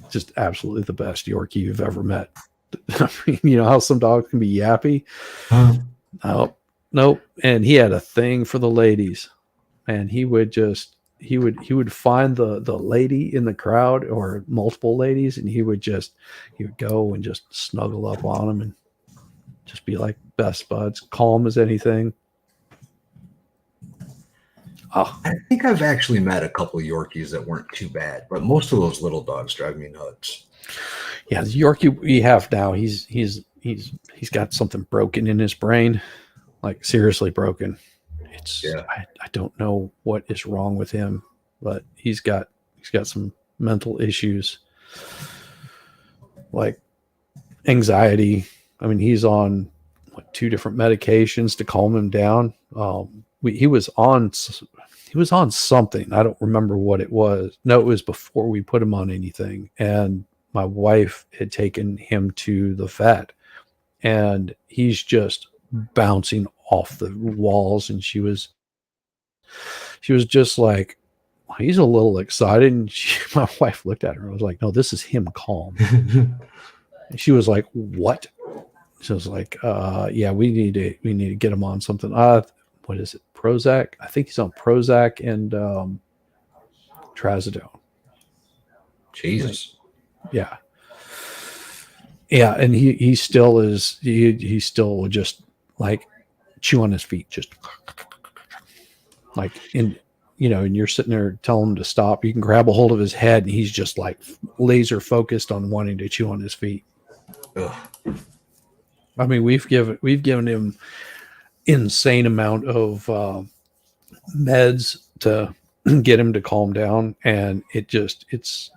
just absolutely the best Yorkie you've ever met. I mean, you know how some dogs can be yappy. Nope. And he had a thing for the ladies, and he would find the lady in the crowd or multiple ladies, and he would go and just snuggle up on them and just be like best buds, calm as anything. Oh. I think I've actually met a couple of Yorkies that weren't too bad, but most of those little dogs drive me nuts. Yeah, the Yorkie we have now, he's got something broken in his brain, like seriously broken. I don't know what is wrong with him, but he's got some mental issues, like anxiety. I mean, he's on 2 different medications to calm him down. He was on something. I don't remember what it was. No, it was before we put him on anything. And my wife had taken him to the vet, and he's just bouncing off the walls. And she was just like, he's a little excited. And my wife looked at her and was like, "No, this is him calm." And she was like, "What?" She was like, "Yeah, we need to get him on something. What is it? Prozac? I think he's on Prozac and Trazodone." Jesus. Yeah. And he still is. He still would just like chew on his feet, just like and you're sitting there telling him to stop. You can grab a hold of his head, and he's just like laser focused on wanting to chew on his feet. Ugh. I mean, we've given him insane amount of meds to get him to calm down, and it's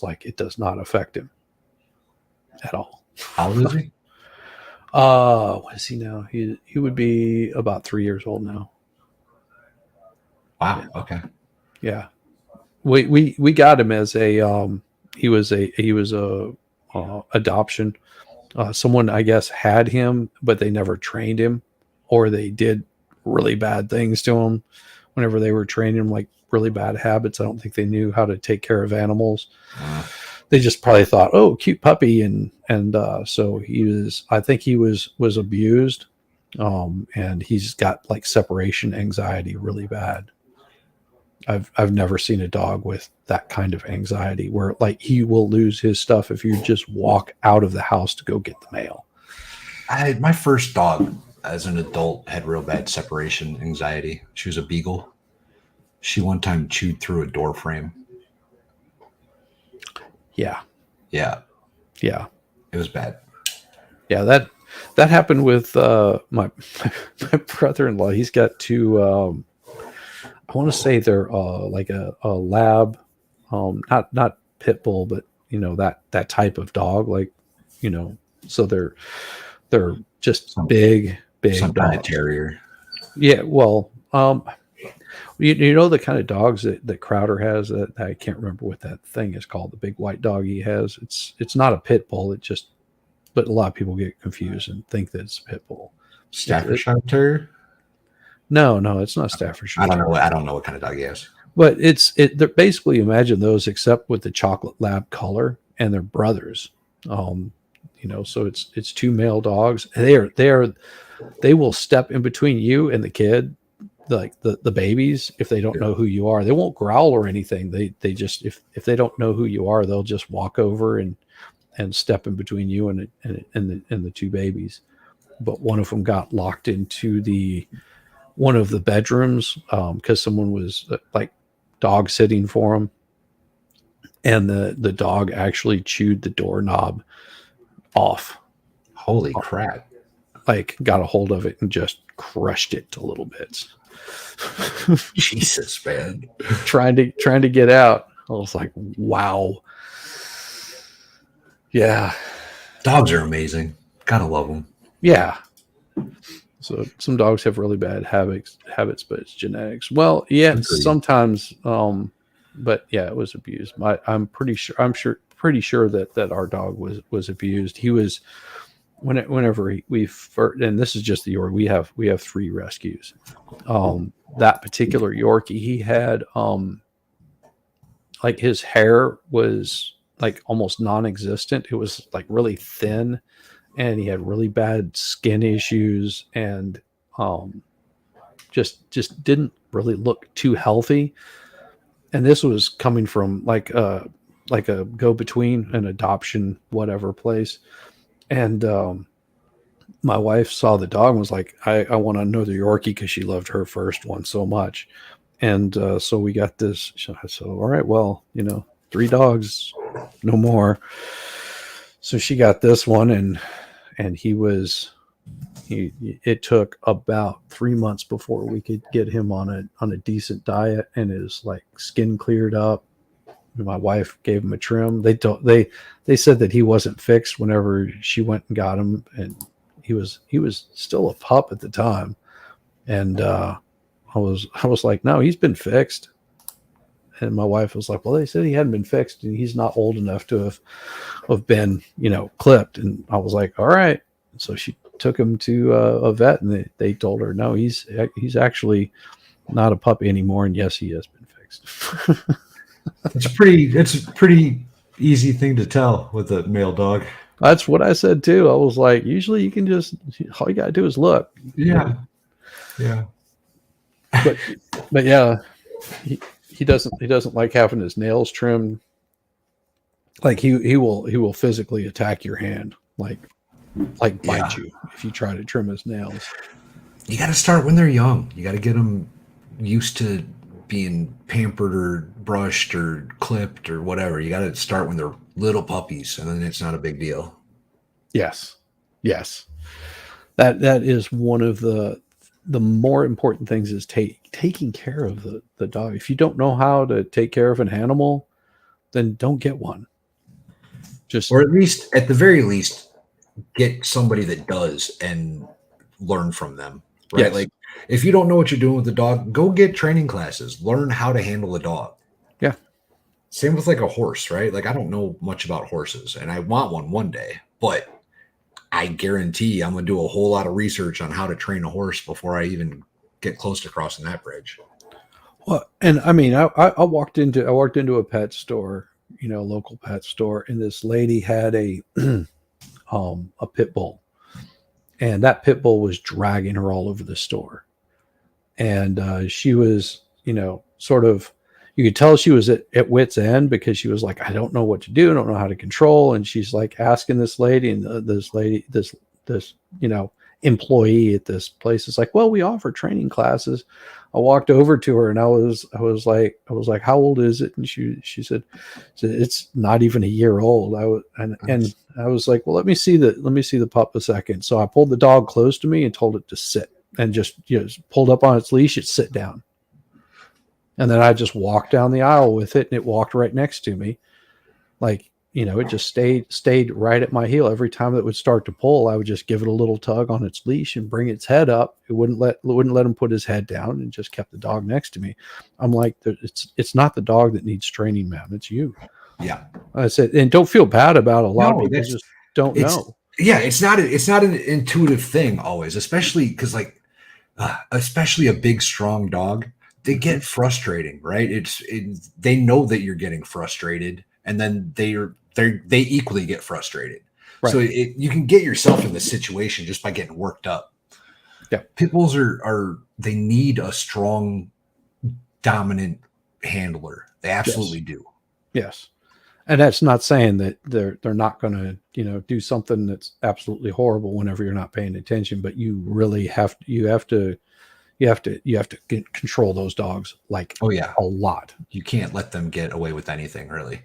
like it does not affect him at all. How old is he? What is he now? He would be about 3 years old now. Wow. Yeah. Okay. Yeah. We got him as a he was a adoption. Someone, I guess, had him, but they never trained him, or they did really bad things to him whenever they were training him, like really bad habits. I don't think they knew how to take care of animals. They just probably thought, "Oh, cute puppy," and so he was. I think he was abused, and he's got like separation anxiety really bad. I've never seen a dog with that kind of anxiety where like he will lose his stuff if you just walk out of the house to go get the mail. My first dog as an adult had real bad separation anxiety. She was a beagle. She one time chewed through a door frame. Yeah, Yeah, yeah, it was bad. yeah. That happened with my my brother-in-law. He's got two. I want to say they're like a lab, not pit bull, but that type of dog. Like, so they're just big Some kind of dogs. terrier. Yeah, well, you know the kind of dogs that Crowder has. That I can't remember what that thing is called. The big white dog he has. It's not a pit bull. It just, but a lot of people get confused and think that it's a pit bull. Staffordshire Terrier. No, it's not Staffordshire. I don't know. I don't know what kind of dog he has. But they're basically, imagine those except with the chocolate lab color, and they're brothers. So it's two male dogs. They will step in between you and the kid, like the babies, if they don't know who you are. They won't growl or anything. They just, if they don't know who you are, they'll just walk over and step in between you and the two babies. But one of them got locked into one of the bedrooms because someone was like dog sitting for him, and the dog actually chewed the doorknob off. Holy crap! Like got a hold of it and just crushed it to little bits. Jesus, man! trying to get out. I was like, wow. Yeah, dogs are amazing. Gotta love them. Yeah. So some dogs have really bad habits, but it's genetics. Well, yeah, Agreed. sometimes. But yeah, it was abused. I'm pretty sure that our dog was abused. He was whenever we first, and this is just the Yorkie. We have three rescues. That particular Yorkie, he had like his hair was like almost non-existent. It was like really thin, and he had really bad skin issues, and just didn't really look too healthy. And this was coming from like a go-between, an adoption whatever place. And my wife saw the dog and was like, I want another Yorkie, because she loved her first one so much. And so we got this. So all right, well, 3 dogs, no more. So she got this one, and it took about 3 months before we could get him on a decent diet, and his like skin cleared up. My wife gave him a trim. They said that he wasn't fixed whenever she went and got him, and he was still a pup at the time. And I was like, no, he's been fixed. And my wife was like, well, they said he hadn't been fixed, and he's not old enough to have been, clipped. And I was like, all right. So she took him to a vet, and they told her, no, he's actually not a puppy anymore. And yes, he has been fixed. It's a pretty easy thing to tell with a male dog. That's what I said too. I was like, usually you can all you gotta do is look. Yeah. But yeah, he doesn't like having his nails trimmed. Like he will physically attack your hand, like bite you if you try to trim his nails. You got to start when they're young. You got to get them used to being pampered or brushed or clipped or whatever. You got to start when they're little puppies, and then it's not a big deal. Yes. That is one of the more important things, is taking care of the dog. If you don't know how to take care of an animal, then don't get one. Or at the very least, get somebody that does and learn from them. Right? Yes. Like if you don't know what you're doing with the dog, go get training classes. Learn how to handle a dog. Yeah. Same with like a horse, right? Like I don't know much about horses, and I want one day, but I guarantee I'm gonna do a whole lot of research on how to train a horse before I even get close to crossing that bridge. Well, and I mean, I walked into a pet store, local pet store, and this lady had a pit bull, and that pit bull was dragging her all over the store, and she was, sort of, you could tell she was at wit's end because she was like, I don't know what to do, I don't know how to control, and she's like asking this lady, and this employee at this place is like, well, we offer training classes. I walked over to her and I was like, how old is it? And she said it's not even a year old. And I was like, well, let me see the pup a second. So I pulled the dog close to me and told it to sit, and just pulled up on its leash. It sit down, and then I just walked down the aisle with it, and it walked right next to me. Like, it just stayed right at my heel. Every time it would start to pull, I would just give it a little tug on its leash and bring its head up. It wouldn't let him put his head down, and just kept the dog next to me. I'm like, it's not the dog that needs training, man. It's you. Yeah. I said, and don't feel bad about it. A lot of people just don't it's know. yeah, it's not an intuitive thing always, especially because like especially a big strong dog, they get frustrating, right? They know that you're getting frustrated, and then they equally get frustrated. Right. So you can get yourself in this situation just by getting worked up. Yeah. Pit bulls they need a strong, dominant handler. They absolutely do. Yes. And that's not saying that they're not going to, do something that's absolutely horrible whenever you're not paying attention, but you really have to control those dogs, like, Oh yeah, a lot. you can't let them get away with anything really,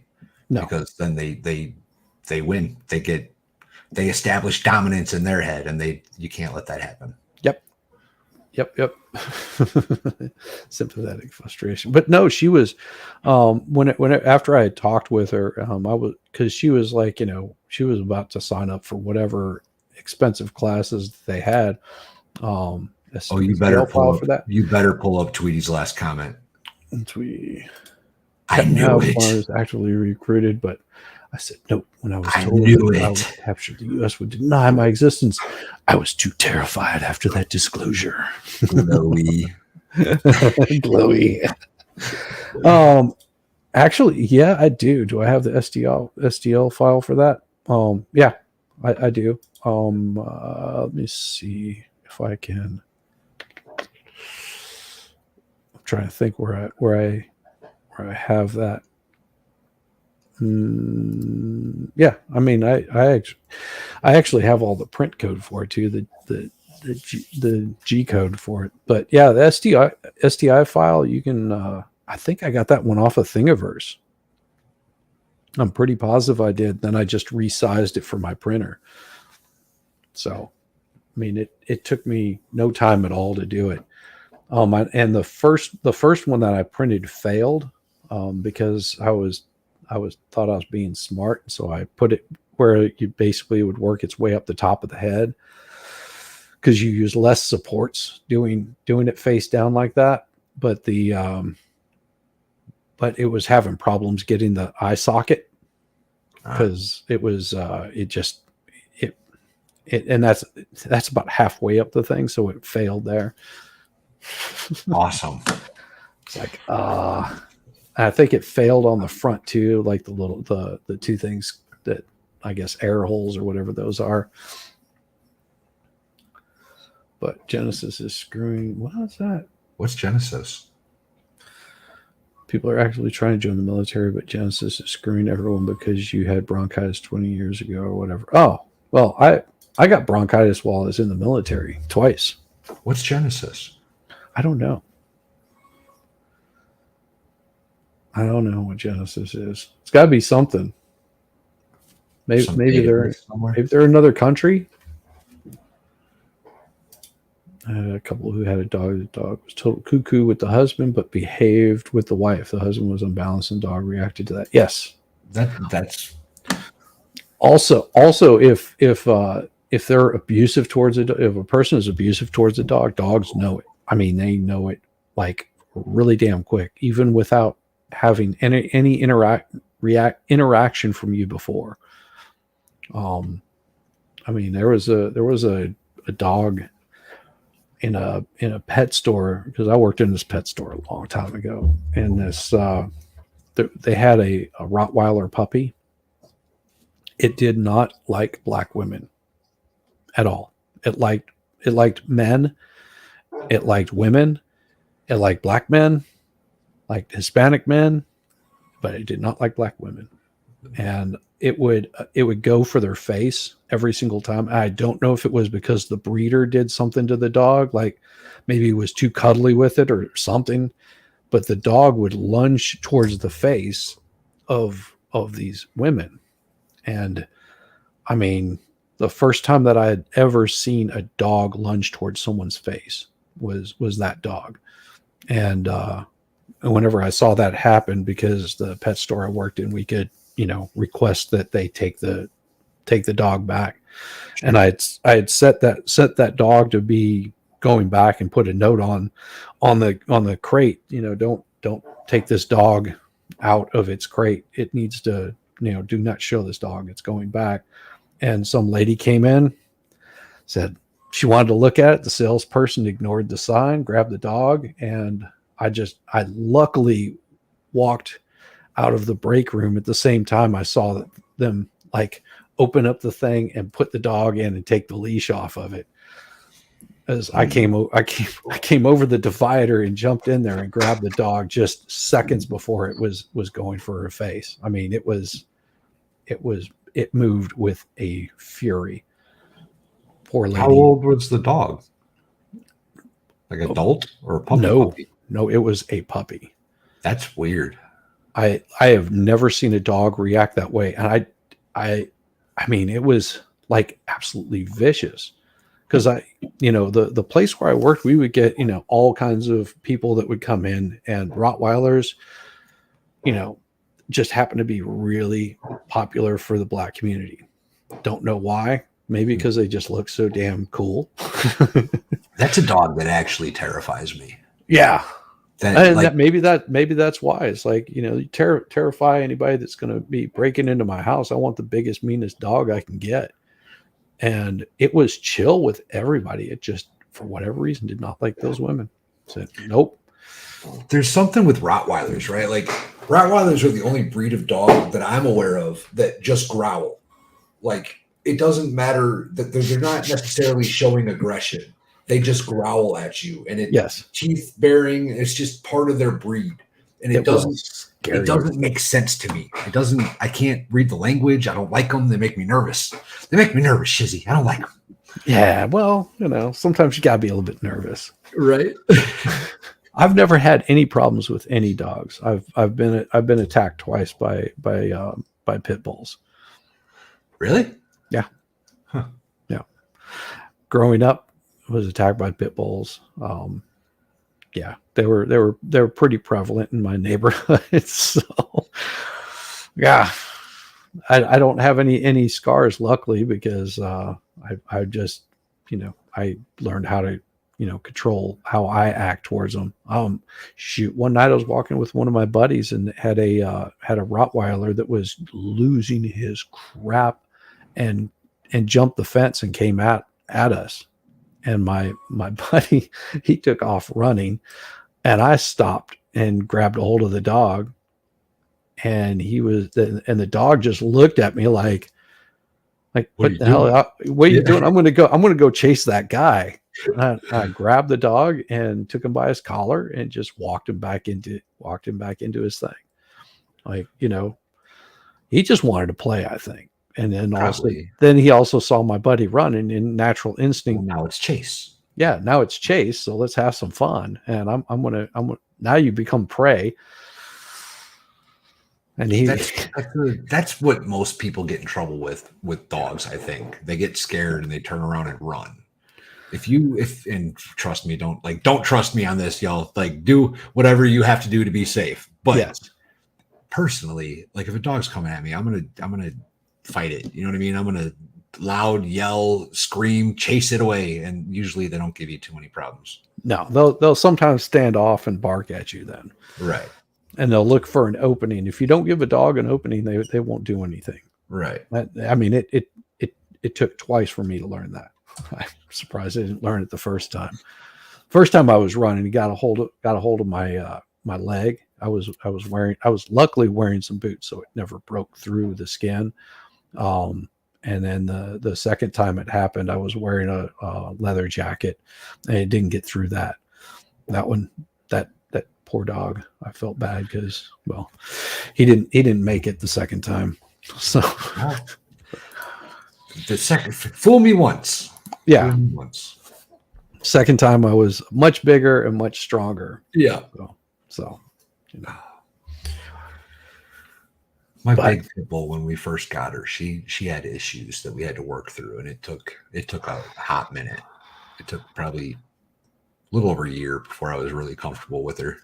No. because then they win. They establish dominance in their head, and you can't let that happen. Yep. Sympathetic frustration, but no, she was, after I had talked with her, because she was like, she was about to sign up for whatever expensive classes they had. You better pull up for that. You better pull up Tweety's last comment. I knew it. I was actively recruited, but I said no when I was told that I was captured. The U.S. would deny my existence. I was too terrified after that disclosure. Glowy. Glowy. Actually, yeah, I do. Do I have the STL file for that? Yeah, I do. Let me see if I can. I'm trying to think where I have that. Yeah, I mean, I actually have all the print code for it too, the G code for it. But yeah, the STI file, you can. I think I got that one off of Thingiverse. I'm pretty positive I did. Then I just resized it for my printer. So, I mean, it took me no time at all to do it. And the first one that I printed failed because I thought I was being smart, so I put it where you basically would work its way up the top of the head, because you use less supports doing it face down like that. But but it was having problems getting the eye socket, because it was and that's about halfway up the thing, so it failed there. Awesome. It's like I think it failed on the front too, like the two things that I guess air holes or whatever those are. But Genesis is screwing. What is that? What's Genesis? People are actually trying to join the military, but Genesis is screwing everyone because you had bronchitis 20 years ago or whatever. Oh, well, I got bronchitis while I was in the military twice. What's Genesis? I don't know. I don't know what Genesis is. It's got to be something. Maybe they're another country. I had a couple who had a dog. The dog was total cuckoo with the husband, but behaved with the wife. The husband was unbalanced, and the dog reacted to that. Yes, that's also if they're abusive towards it. If a person is abusive towards a dog, dogs know it. I mean, they know it like really damn quick, even without having any interaction from you before. I mean, there was a dog in a pet store, because I worked in this pet store a long time ago, and they had a Rottweiler puppy. It did not like black women at all. It liked men. It liked women. It liked black men, liked Hispanic men, but it did not like black women. And it would go for their face every single time. I don't know if it was because the breeder did something to the dog, like maybe it was too cuddly with it or something, but the dog would lunge towards the face of these women. And I mean, the first time that I had ever seen a dog lunge towards someone's face was that dog. And whenever I saw that happen, because the pet store I worked in, we could, request that they take the dog back. And I had set that dog to be going back and put a note on the crate, don't take this dog out of its crate. It needs to, do not show this dog, it's going back. And some lady came in, said she wanted to look at it. The salesperson ignored the sign, grabbed the dog, and I luckily walked out of the break room at the same time I saw them like open up the thing and put the dog in and take the leash off of it. As I came over the divider and jumped in there and grabbed the dog just seconds before it was going for her face. I mean, it moved with a fury. Poor lady. How old was the dog? Like adult or a puppy? No, it was a puppy. That's weird. I have never seen a dog react that way. And I mean, it was like absolutely vicious, because the place where I worked, we would get, all kinds of people that would come in, and Rottweilers, just happen to be really popular for the black community. Don't know why. Maybe because they just look so damn cool. That's a dog that actually terrifies me. Yeah. Maybe that's why. It's like, you terrify anybody that's going to be breaking into my house. I want the biggest, meanest dog I can get. And it was chill with everybody. It just, for whatever reason, did not like those women. Said, nope. There's something with Rottweilers, right? Like, Rottweilers are the only breed of dog that I'm aware of that just growl. Like, it doesn't matter that they're not necessarily showing aggression. They just growl at you, and teeth bearing. It's just part of their breed, and it doesn't make sense to me. It doesn't. I can't read the language. I don't like them. They make me nervous. Shizzy. I don't like them. Yeah, well, sometimes you gotta be a little bit nervous, right? I've never had any problems with any dogs. I've been attacked twice by pit bulls. Really? Yeah. Huh. Yeah. Growing up, was attacked by pit bulls. Yeah, they were pretty prevalent in my neighborhood. So, yeah, I don't have any scars, luckily, because I just I learned how to control how I act towards them. Shoot, one night I was walking with one of my buddies and had a Rottweiler that was losing his crap and jumped the fence and came at us. And my buddy, he took off running, and I stopped and grabbed a hold of the dog, and the dog just looked at me like what the hell? What are you doing? I'm going to go chase that guy. I grabbed the dog and took him by his collar and just walked him back into his thing. Like, he just wanted to play, I think. And then he also saw my buddy running in natural instinct. Well, now it's chase. Yeah, now it's chase. So let's have some fun. And I'm gonna now you become prey. And that's what most people get in trouble with dogs. I think they get scared and they turn around and run. And trust me, don't trust me on this, y'all. Like, do whatever you have to do to be safe. But yes, personally, like, if a dog's coming at me, I'm gonna fight it. You know what I mean? I'm gonna loud yell, scream, chase it away, and usually they don't give you too many problems. No, they'll sometimes stand off and bark at you then. Right. and they'll look for an opening. If you don't give a dog an opening, they won't do anything. Right. I mean, it took twice for me to learn that. I'm surprised I didn't learn it the first time. First time I was running, he got a hold of my my leg. I was luckily wearing some boots, so it never broke through the skin. And then the second time it happened, I was wearing a leather jacket, and it didn't get through that. That one, that poor dog. I felt bad because, well, he didn't make it the second time. So the second, fool me once. Yeah. Fool me once. Second time I was much bigger and much stronger. Yeah. So you know. My big pit bull, when we first got her, she had issues that we had to work through, and it took a hot minute. It took probably a little over a year before I was really comfortable with her.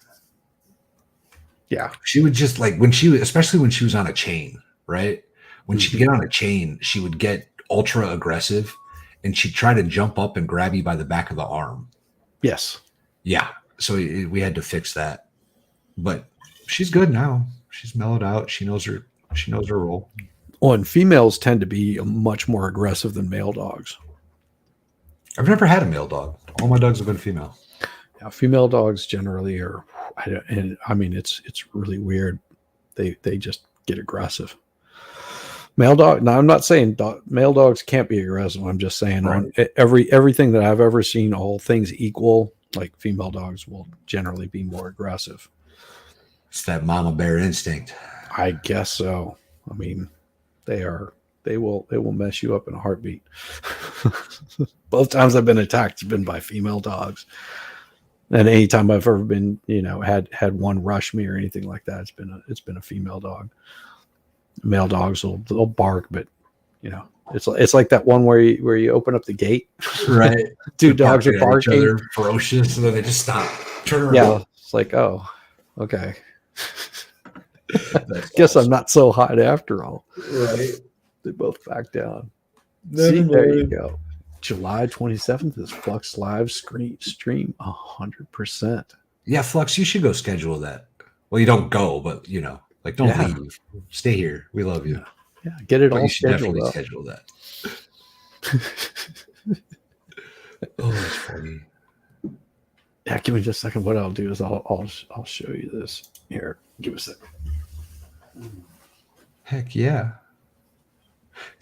Yeah. She would just like especially when she was on a chain, right? When she'd get on a chain, she would get ultra aggressive, and she'd try to jump up and grab you by the back of the arm. Yes. Yeah. So we had to fix that, but she's good now. She's mellowed out. She knows her role. Well, and females tend to be much more aggressive than male dogs. I've never had a male dog. All my dogs have been female. Yeah, female dogs generally are, and I mean it's really weird. They just get aggressive. Male dog. Now I'm not saying male dogs can't be aggressive. I'm just saying Right. on everything that I've ever seen, all things equal, like female dogs will generally be more aggressive. It's that mama bear instinct. I guess so. I mean, they will mess you up in a heartbeat. Both times I've been attacked, it's been by female dogs. And anytime I've ever been, had one rush me or anything like that, it's been a female dog. Male dogs they'll bark, but it's like that one where you open up the gate, right? Two dogs are barking, each other, ferocious, and then they just stop, turn around. Yeah, it's like, oh, okay. Guess I'm not so hot after all. Right? They both back down. See, there you go. July 27th is Flux Live stream 100%. Yeah, Flux, you should go schedule that. Well, you don't go, but don't leave. Stay here. We love you. Yeah, get it but all you should scheduled definitely up. schedule that. Oh, that's funny. Yeah, give me just a second. What I'll do is I'll show you this. Here, give us a second. Heck yeah.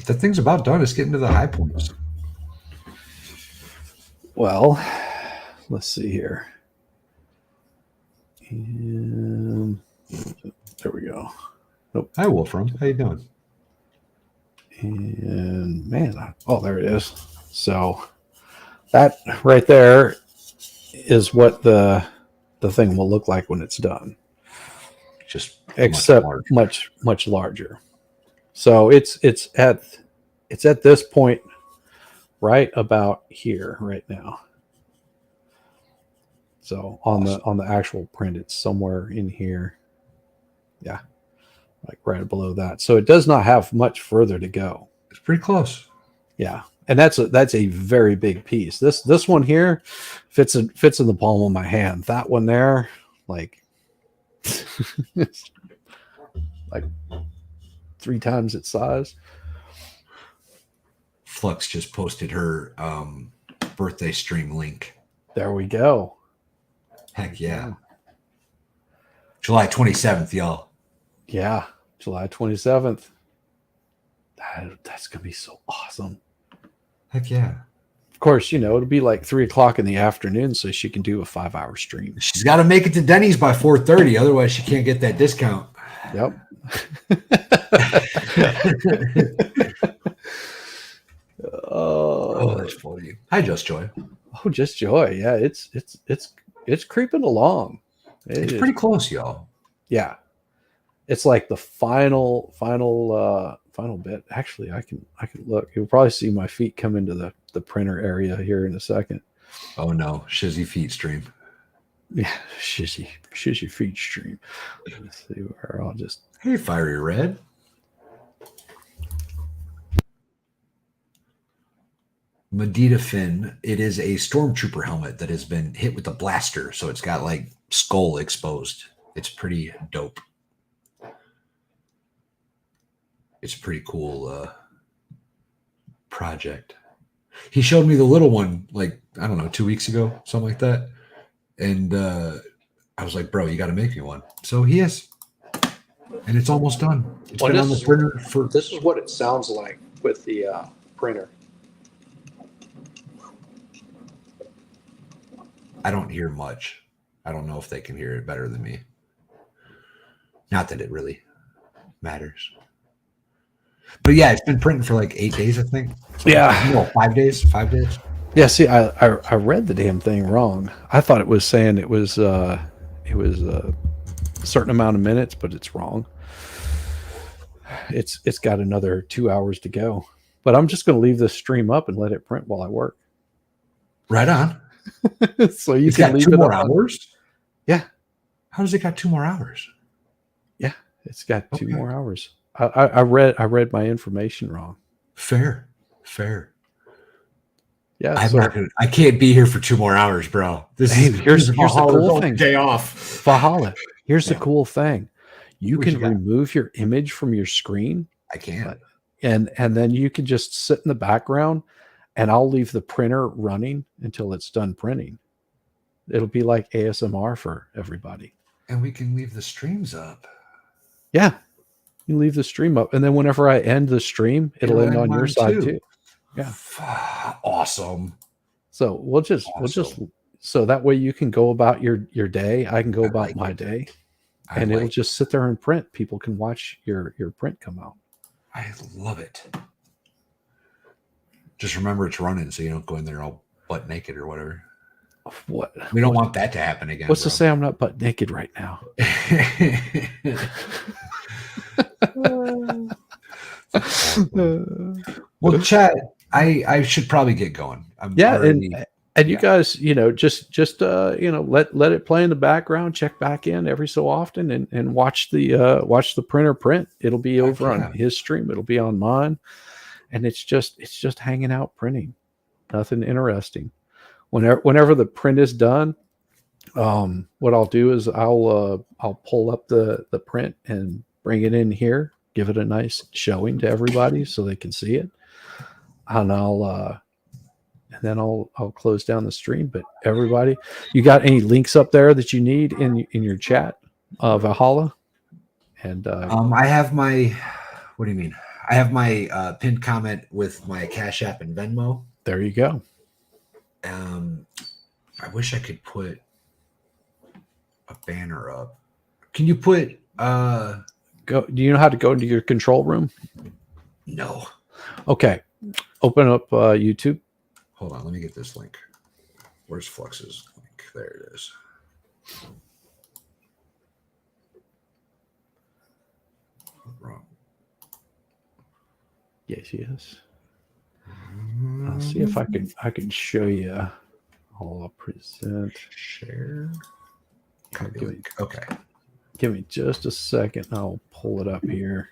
The thing's about done. It's getting to the high points. Well, let's see here. And there we go. Nope. Hi, Wolfram. How you doing? And man, there it is. So that right there is what the thing will look like when it's done. Just except much larger. So it's at this point right about here right now. So on the actual print, it's somewhere in here. Yeah. Like right below that. So it does not have much further to go. It's pretty close. Yeah. And that's a very big piece. This one here fits in the palm of my hand. That one there, like 3 times its size. Flux just posted her birthday stream link. There we go. Heck yeah. July 27th, y'all. Yeah, July 27th. That's going to be so awesome. Heck yeah. Of course, it'll be like 3:00 in the afternoon, so she can do a 5-hour stream. She's got to make it to Denny's by 4:30, otherwise she can't get that discount. Yep. Oh, that's funny. Hi, Just Joy. Oh, Just Joy. Yeah, it's creeping along. It's pretty close, y'all. Yeah. It's like the final bit. Actually, I can look. You'll probably see my feet come into the printer area here in a second. Oh no, Shizzy feet stream. Yeah, shizzy feet stream. Let's see where I'll just. Hey, Fiery Red. Medita Fin. It is a stormtrooper helmet that has been hit with a blaster, so it's got like skull exposed. It's pretty dope. It's a pretty cool project. He showed me the little one, like, I don't know, 2 weeks ago, something like that. And I was like, bro, you got to make me one. So he is. And it's almost done. It's been on the printer for. This is what it sounds like with the printer. I don't hear much. I don't know if they can hear it better than me. Not that it really matters. But yeah, it's been printing for like 8 days, I think. Yeah. No, 5 days. 5 days. Yeah. See, I read the damn thing wrong. I thought it was saying it was a certain amount of minutes, but it's wrong. It's got another 2 hours to go. But I'm just going to leave this stream up and let it print while I work. Right on. So you It's can got leave 2 it more up. hours. Yeah. How does it got 2 more hours? Yeah, it's got 2 more hours. I read my information wrong. Fair. Yeah, I can't be here for 2 more hours, bro. Here's the cool thing. Day off. Valhalla. Here's the cool thing. You What can you got? remove your image from your screen, I can't. and then you can just sit in the background, and I'll leave the printer running until it's done printing. It'll be like ASMR for everybody. And we can leave the streams up. Yeah. You leave the stream up, and then whenever I end the stream, it'll end on your side too. Yeah. Awesome. So we'll just so that way you can go about your day. I can go about like my it. day, and it'll just sit there and print. People can watch your print come out. I love it. Just remember it's running, so you don't go in there all butt naked or whatever. What? We don't want that to happen again. What's to say I'm not butt naked right now? Well, Chad, I should probably get going. And you guys, just let it play in the background. Check back in every so often and watch the printer print. It'll be over on his stream. It'll be on mine, and it's just hanging out printing. Nothing interesting. Whenever the print is done, what I'll do is I'll pull up the print and bring it in here, give it a nice showing to everybody so they can see it, and then I'll close down the stream. But everybody, you got any links up there that you need in your chat, Valhalla? And I have my. What do you mean? I have my pinned comment with my Cash App and Venmo. There you go. I wish I could put a banner up. Can you put go? Do you know how to go into your control room? No. Okay. Open up YouTube. Hold on, let me get this link. Where's Flux's link? There it is. Wrong. Yes. I'll see if I can show you. I'll present. Share. Copy link. Okay. Give me just a second. I'll pull it up here.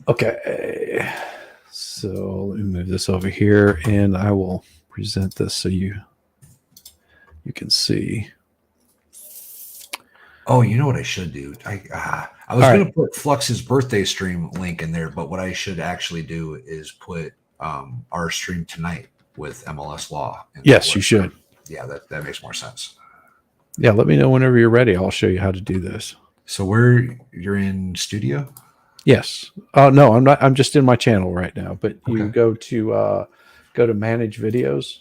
Okay. So let me move this over here, and I will present this so you can see. Oh, you know what I should do? I was going to put Flux's birthday stream link in there, but what I should actually do is put our stream tonight with MLS Law. Yes, you should. Yeah, that makes more sense. Yeah, let me know whenever you're ready. I'll show you how to do this. So you're in studio? Yes. No, I'm not. I'm just in my channel right now. But you go to manage videos.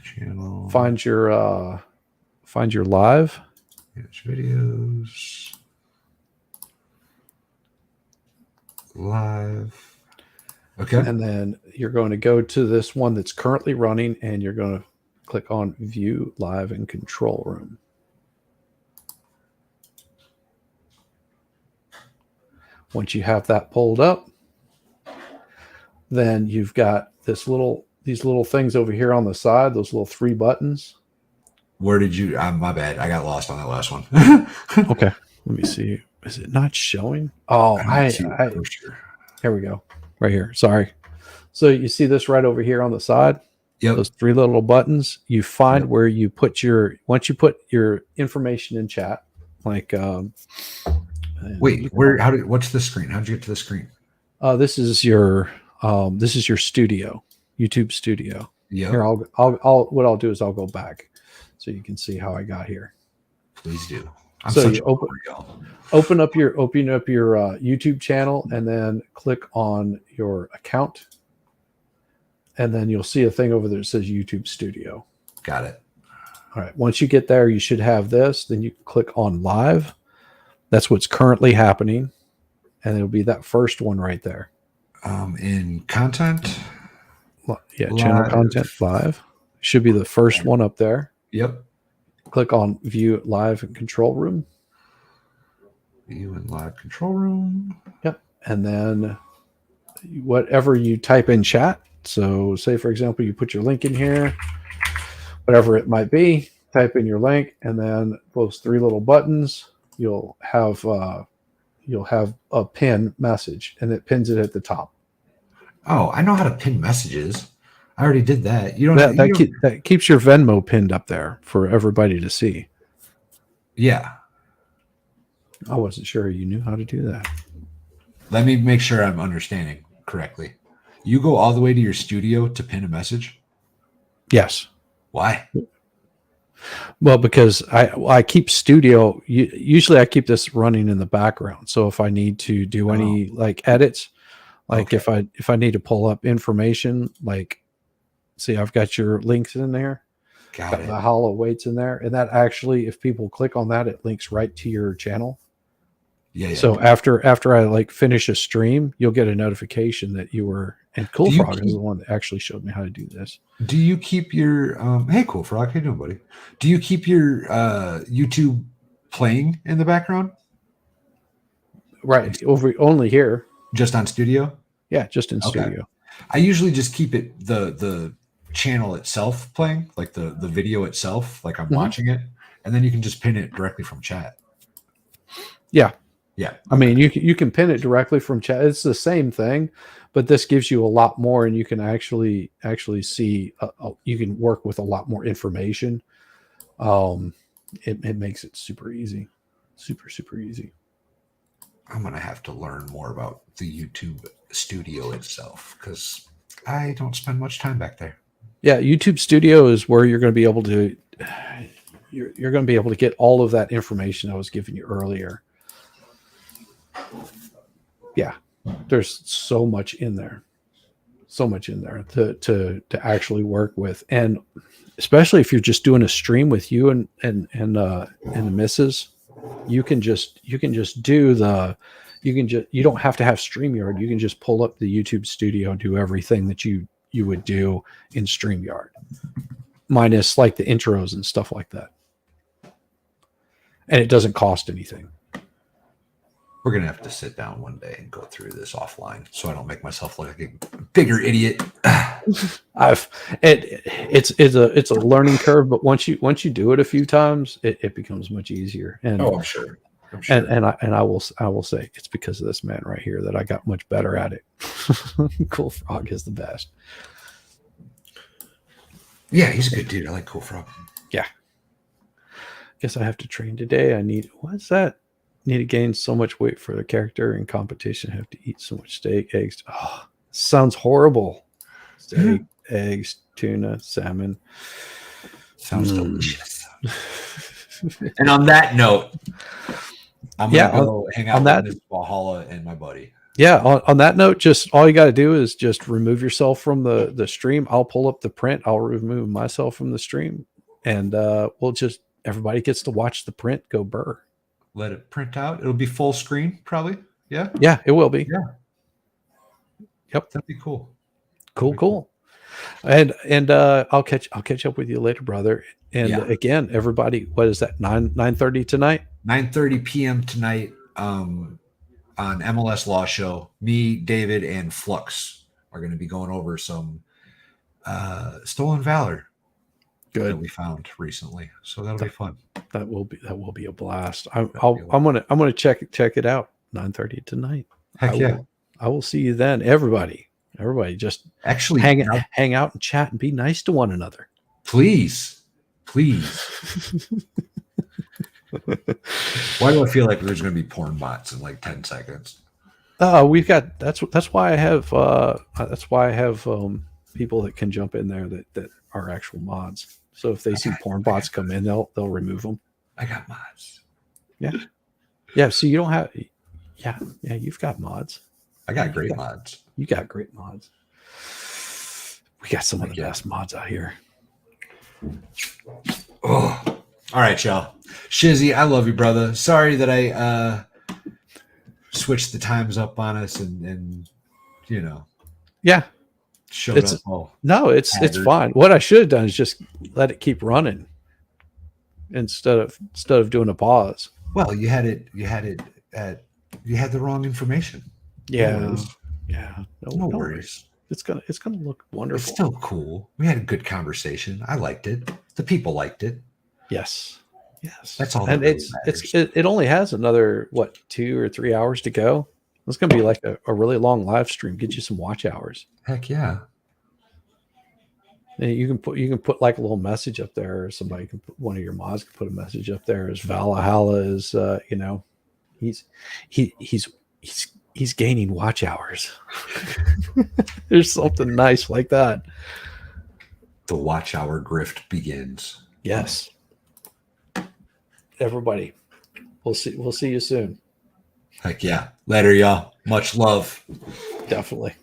Channel. Find your live. Manage videos. Live. Okay. And then you're going to go to this one that's currently running, and you're going to click on View Live and Control Room. Once you have that pulled up, then you've got these little things over here on the side, those little 3 buttons. Where did you? My bad. I got lost on that last one. Okay. Let me see. Is it not showing? Oh, here we go. Right here. Sorry. So you see this right over here on the side? Yep. those three little buttons. You find Yep. where you put once you put your information in chat, like Wait, where? How did? What's the screen? How'd you get to the screen? this is your studio, YouTube studio. Yep. Here, I'll what I'll do is I'll go back so you can see how I got here. Please do. I'm So such you a open up your YouTube channel and then click on your account, and then you'll see a thing over there that says YouTube Studio. Got it. All right. Once you get there, you should have this. Then you click on live. That's what's currently happening, and it'll be that first one right there. In content. Yeah, channel content live should be the first one up there. Yep. Click on view live and control room. View and live control room. Yep. And then whatever you type in chat. So say, for example, you put your link in here, whatever it might be, type in your link, and then those three little buttons, you'll have a pin message, and it pins it at the top. Oh, I know how to pin messages. I already did that. You don't. That keeps your Venmo pinned up there for everybody to see. Yeah. I wasn't sure you knew how to do that. Let me make sure I'm understanding correctly. You go all the way to your studio to pin a message? Yes. Why? Well, because I keep studio. Usually, I keep this running in the background. So if I need to do any like edits, like if I need to pull up information, like see, I've got your links in there. Got it. The hollow weights in there, and that actually, if people click on that, it links right to your channel. Yeah. So after I like finish a stream, you'll get a notification that you were. And Cool Frog is the one that actually showed me how to do this. Do you keep your hey Cool Frog, how you doing, buddy? Do you keep your YouTube playing in the background? Right. Only here. Just on studio? Yeah, just in studio. I usually just keep it the channel itself playing, like the video itself, like I'm watching it, and then you can just pin it directly from chat. Yeah. Yeah. I mean, you can pin it directly from chat. It's the same thing, but this gives you a lot more, and you can actually see. You can work with a lot more information. It makes it super easy, super easy. I'm gonna have to learn more about the YouTube studio itself because I don't spend much time back there. Yeah, YouTube Studio is where you're going to be able to you're going to be able to get all of that information I was giving you earlier. Yeah, there's so much in there to actually work with, and especially if you're just doing a stream with you and the missus, you don't have to have StreamYard. You can just pull up the YouTube Studio and do everything that you would do in StreamYard, minus like the intros and stuff like that, and it doesn't cost anything. We're gonna have to sit down one day and go through this offline, so I don't make myself look like a bigger idiot. It's a learning curve, but once you do it a few times, it becomes much easier. And I'm sure. And I will say it's because of this man right here that I got much better at it. Cool Frog is the best. Yeah, he's a good dude. I like Cool Frog. Yeah. Guess I have to train today. What's that? Need to gain so much weight for the character in competition. Have to eat so much steak, eggs. Oh, sounds horrible. Steak, eggs, tuna, salmon. Sounds delicious. And on that note, I'm gonna go hang out with Valhalla and my buddy. Yeah, on that note, just all you got to do is just remove yourself from the stream. I'll pull up the print. I'll remove myself from the stream, and everybody gets to watch the print go burr. Let it print out. It'll be full screen, probably. Yeah. Yeah, it will be. Yeah. Yep. That'd be cool. Cool. And I'll catch up with you later, brother. And again, everybody, what is that? 9:30 tonight? 9:30 p.m. tonight on MLS Law Show. Me, David, and Flux are going to be going over some stolen valor that we found recently. So that'll be fun. That will be a blast. I'm gonna check it out. 9:30 tonight. Heck yeah. I will see you then, everybody. Everybody just Actually, hang out and chat and be nice to one another. please. Why do I feel like there's going to be porn bots in like 10 seconds? We've got that's why I have people that can jump in there that are actual mods. So if they see porn bots come in, they'll remove them. I got mods. Yeah. So you don't have. Yeah. You've got mods. I got great mods. You got great mods. We got some of the best mods out here. Oh, all right, y'all. Shizzy, I love you, brother. Sorry that I switched the times up on us and Yeah. showed up all. No, it's fine. What I should have done is just let it keep running instead of doing a pause. Well, you had the wrong information. Yeah. No worries. It's gonna look wonderful. It's still cool. We had a good conversation. I liked it. The people liked it. Yes. That's all. And it only has another 2 or 3 hours to go. It's gonna be like a really long live stream. Get you some watch hours. Heck yeah. And you can put like a little message up there, or somebody can put, one of your mods can put a message up there as Valhalla is he's gaining watch hours. There's something nice like that. The watch hour grift begins. Yes. Everybody, we'll see you soon. Heck yeah. Later, y'all. Much love. Definitely.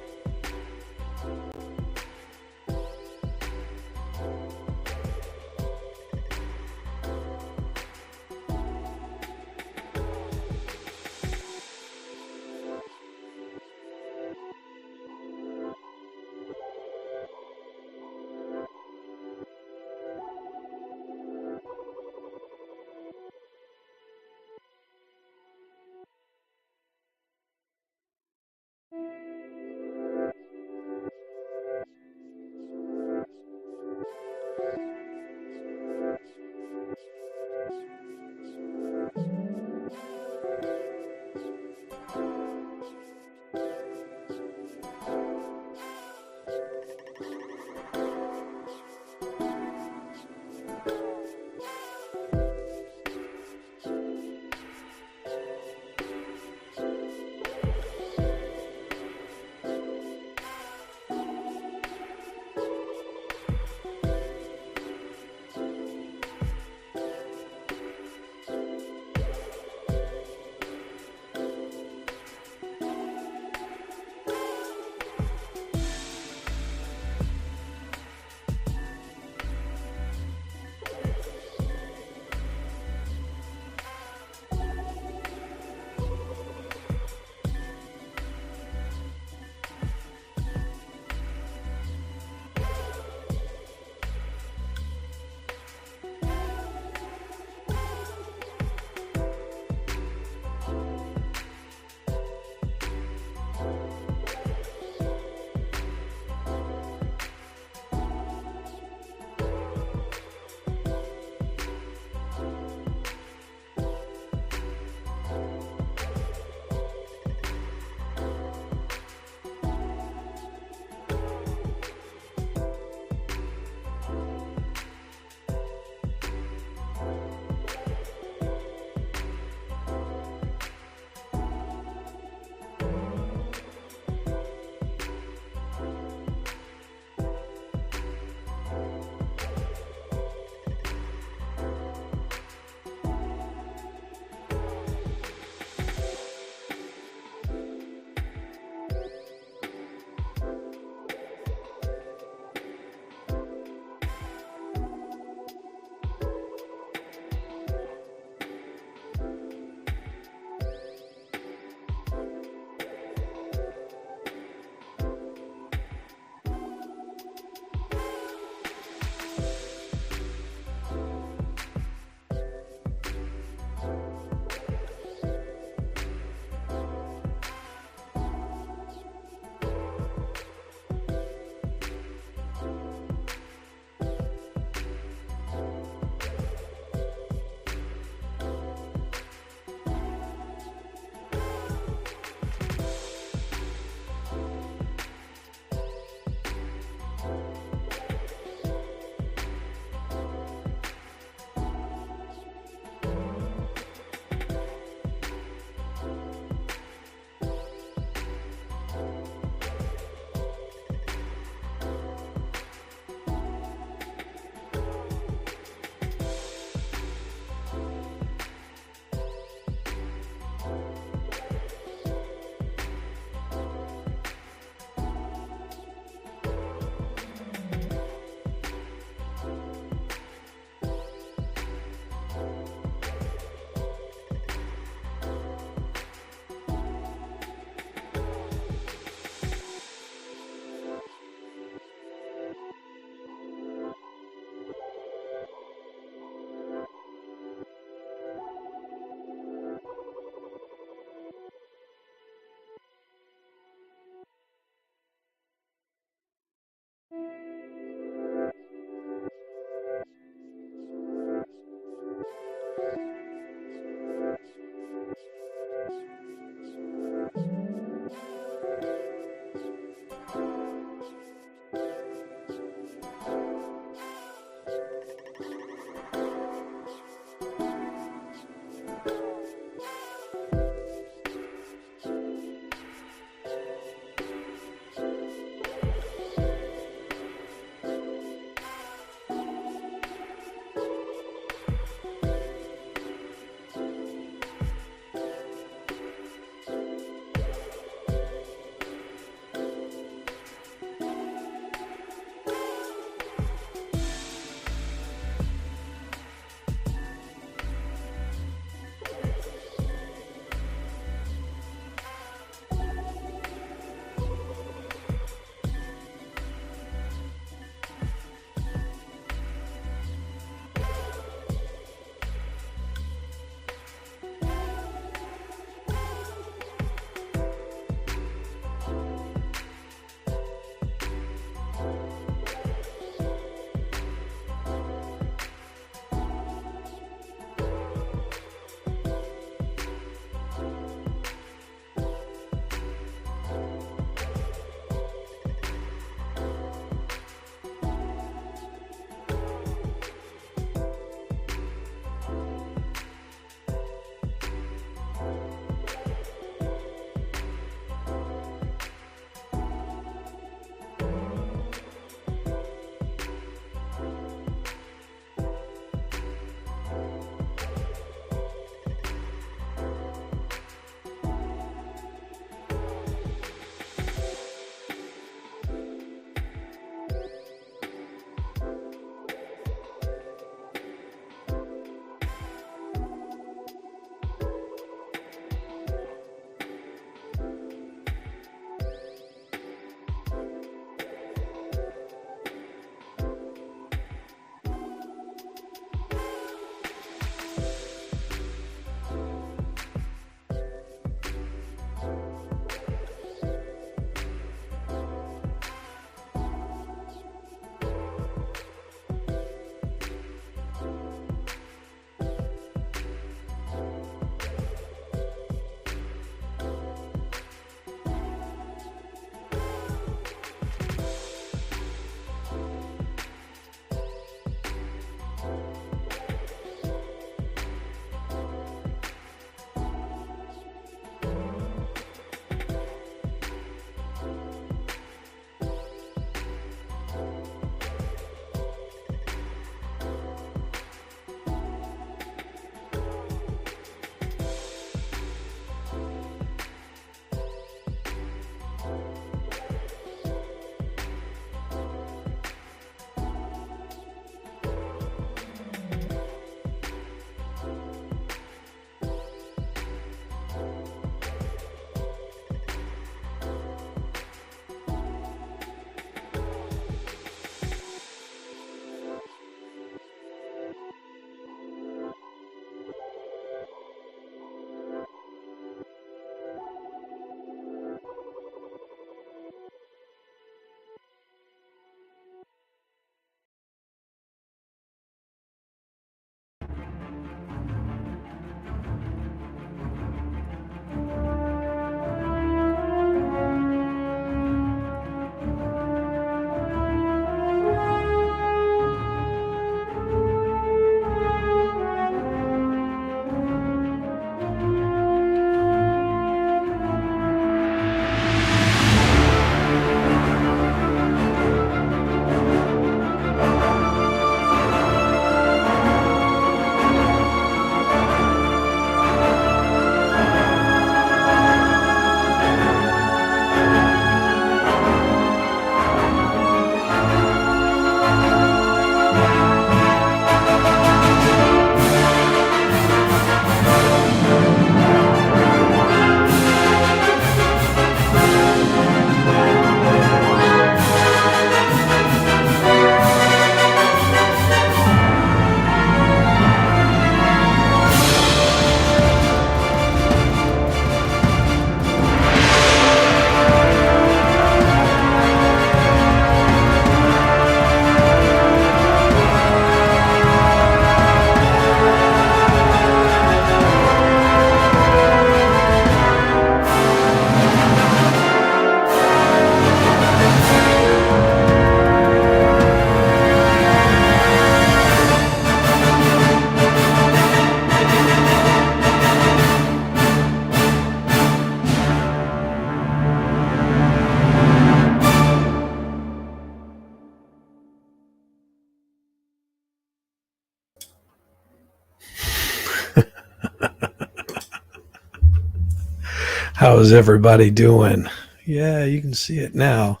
How's everybody doing? Yeah, you can see it now.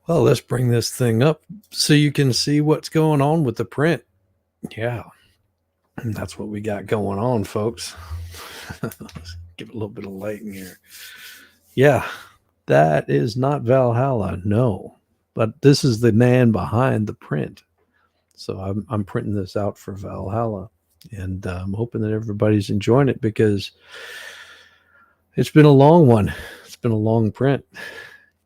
Well, let's bring this thing up so you can see what's going on with the print. Yeah, that's what we got going on, folks. Let's give it a little bit of light in here. Yeah, that is not Valhalla, no. But this is the man behind the print. So I'm printing this out for Valhalla. And I'm hoping that everybody's enjoying it because it's been a long one. It's been a long print.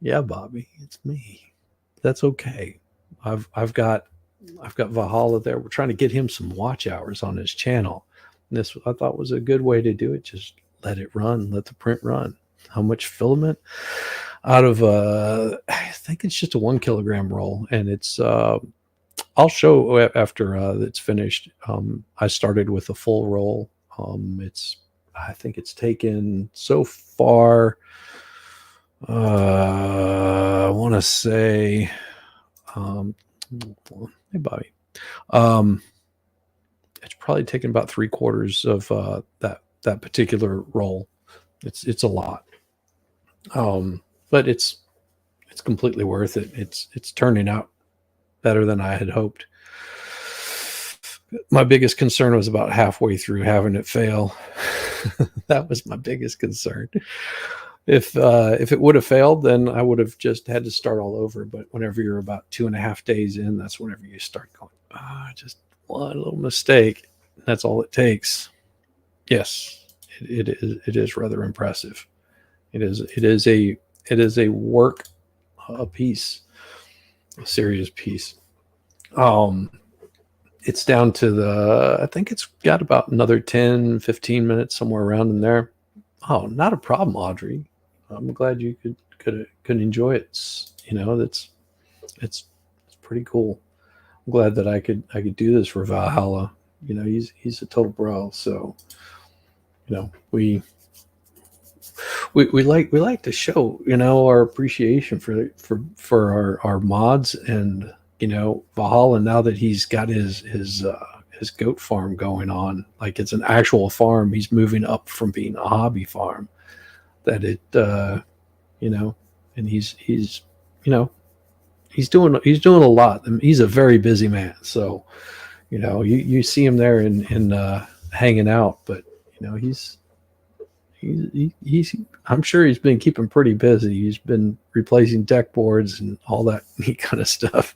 Yeah, Bobby, it's me. That's okay. I've got Valhalla there. We're trying to get him some watch hours on his channel. And this I thought was a good way to do it. Just let it run, let the print run. How much filament? Out of I think it's just a 1 kilogram roll, and it's I'll show after it's finished. I started with a full roll. It's I think it's taken so far. I want to say, hey Bobby, um, it's probably taken about 3/4 of that particular roll. It's a lot, but it's completely worth it. It's turning out better than I had hoped. My biggest concern was about halfway through having it fail. That was my biggest concern. If it would have failed, then I would have just had to start all over. But whenever you're about 2.5 days in, that's whenever you start going, just one little mistake. That's all it takes. Yes, it is rather impressive. It is a work a piece, a serious piece. Um, it's down to I think it's got about another 10, 15 minutes somewhere around in there. Oh, not a problem, Audrey. I'm glad you could enjoy it. It's pretty cool. I'm glad that I could do this for Valhalla. He's a total bro. So we like to show our appreciation for our mods, and Valhalla, now that he's got his goat farm going on, like it's an actual farm. He's moving up from being a hobby farm. That it and he's doing a lot. And he's a very busy man. So you see him there in hanging out, but he's I'm sure he's been keeping pretty busy. He's been replacing deck boards and all that neat kind of stuff.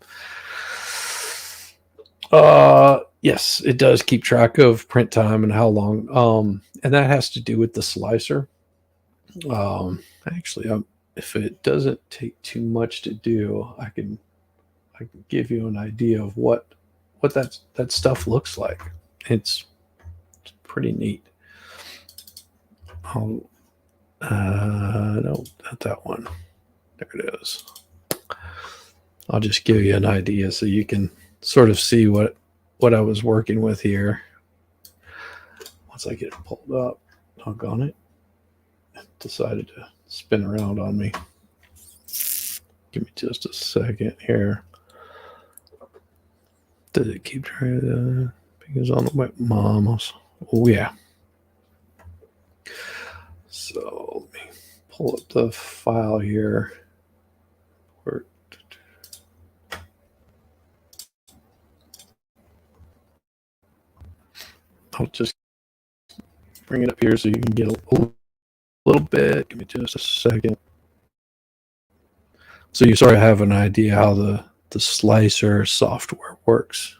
Yes, it does keep track of print time and how long. And that has to do with the slicer. Actually, if it doesn't take too much to do, I can give you an idea of what that stuff looks like. It's pretty neat. Oh, no, not that one. There it is. I'll just give you an idea so you can sort of see what I was working with here. Once I get it pulled up, doggone it, decided to spin around on me. Give me just a second here. Does it keep track of the fingers on the wet mamas? Oh yeah. So let me pull up the file here. I'll just bring it up here so you can get a little bit. Give me just a second. So you sort of have an idea how the slicer software works.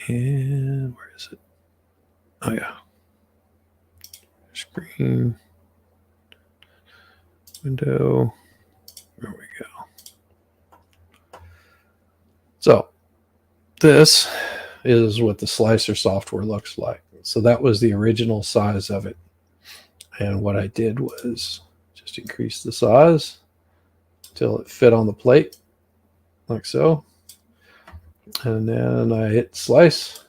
And where is it? Oh yeah. Screen. Window. There we go. So this is what the slicer software looks like. So that was the original size of it. And what I did was just increase the size until it fit on the plate, like so. And then I hit slice.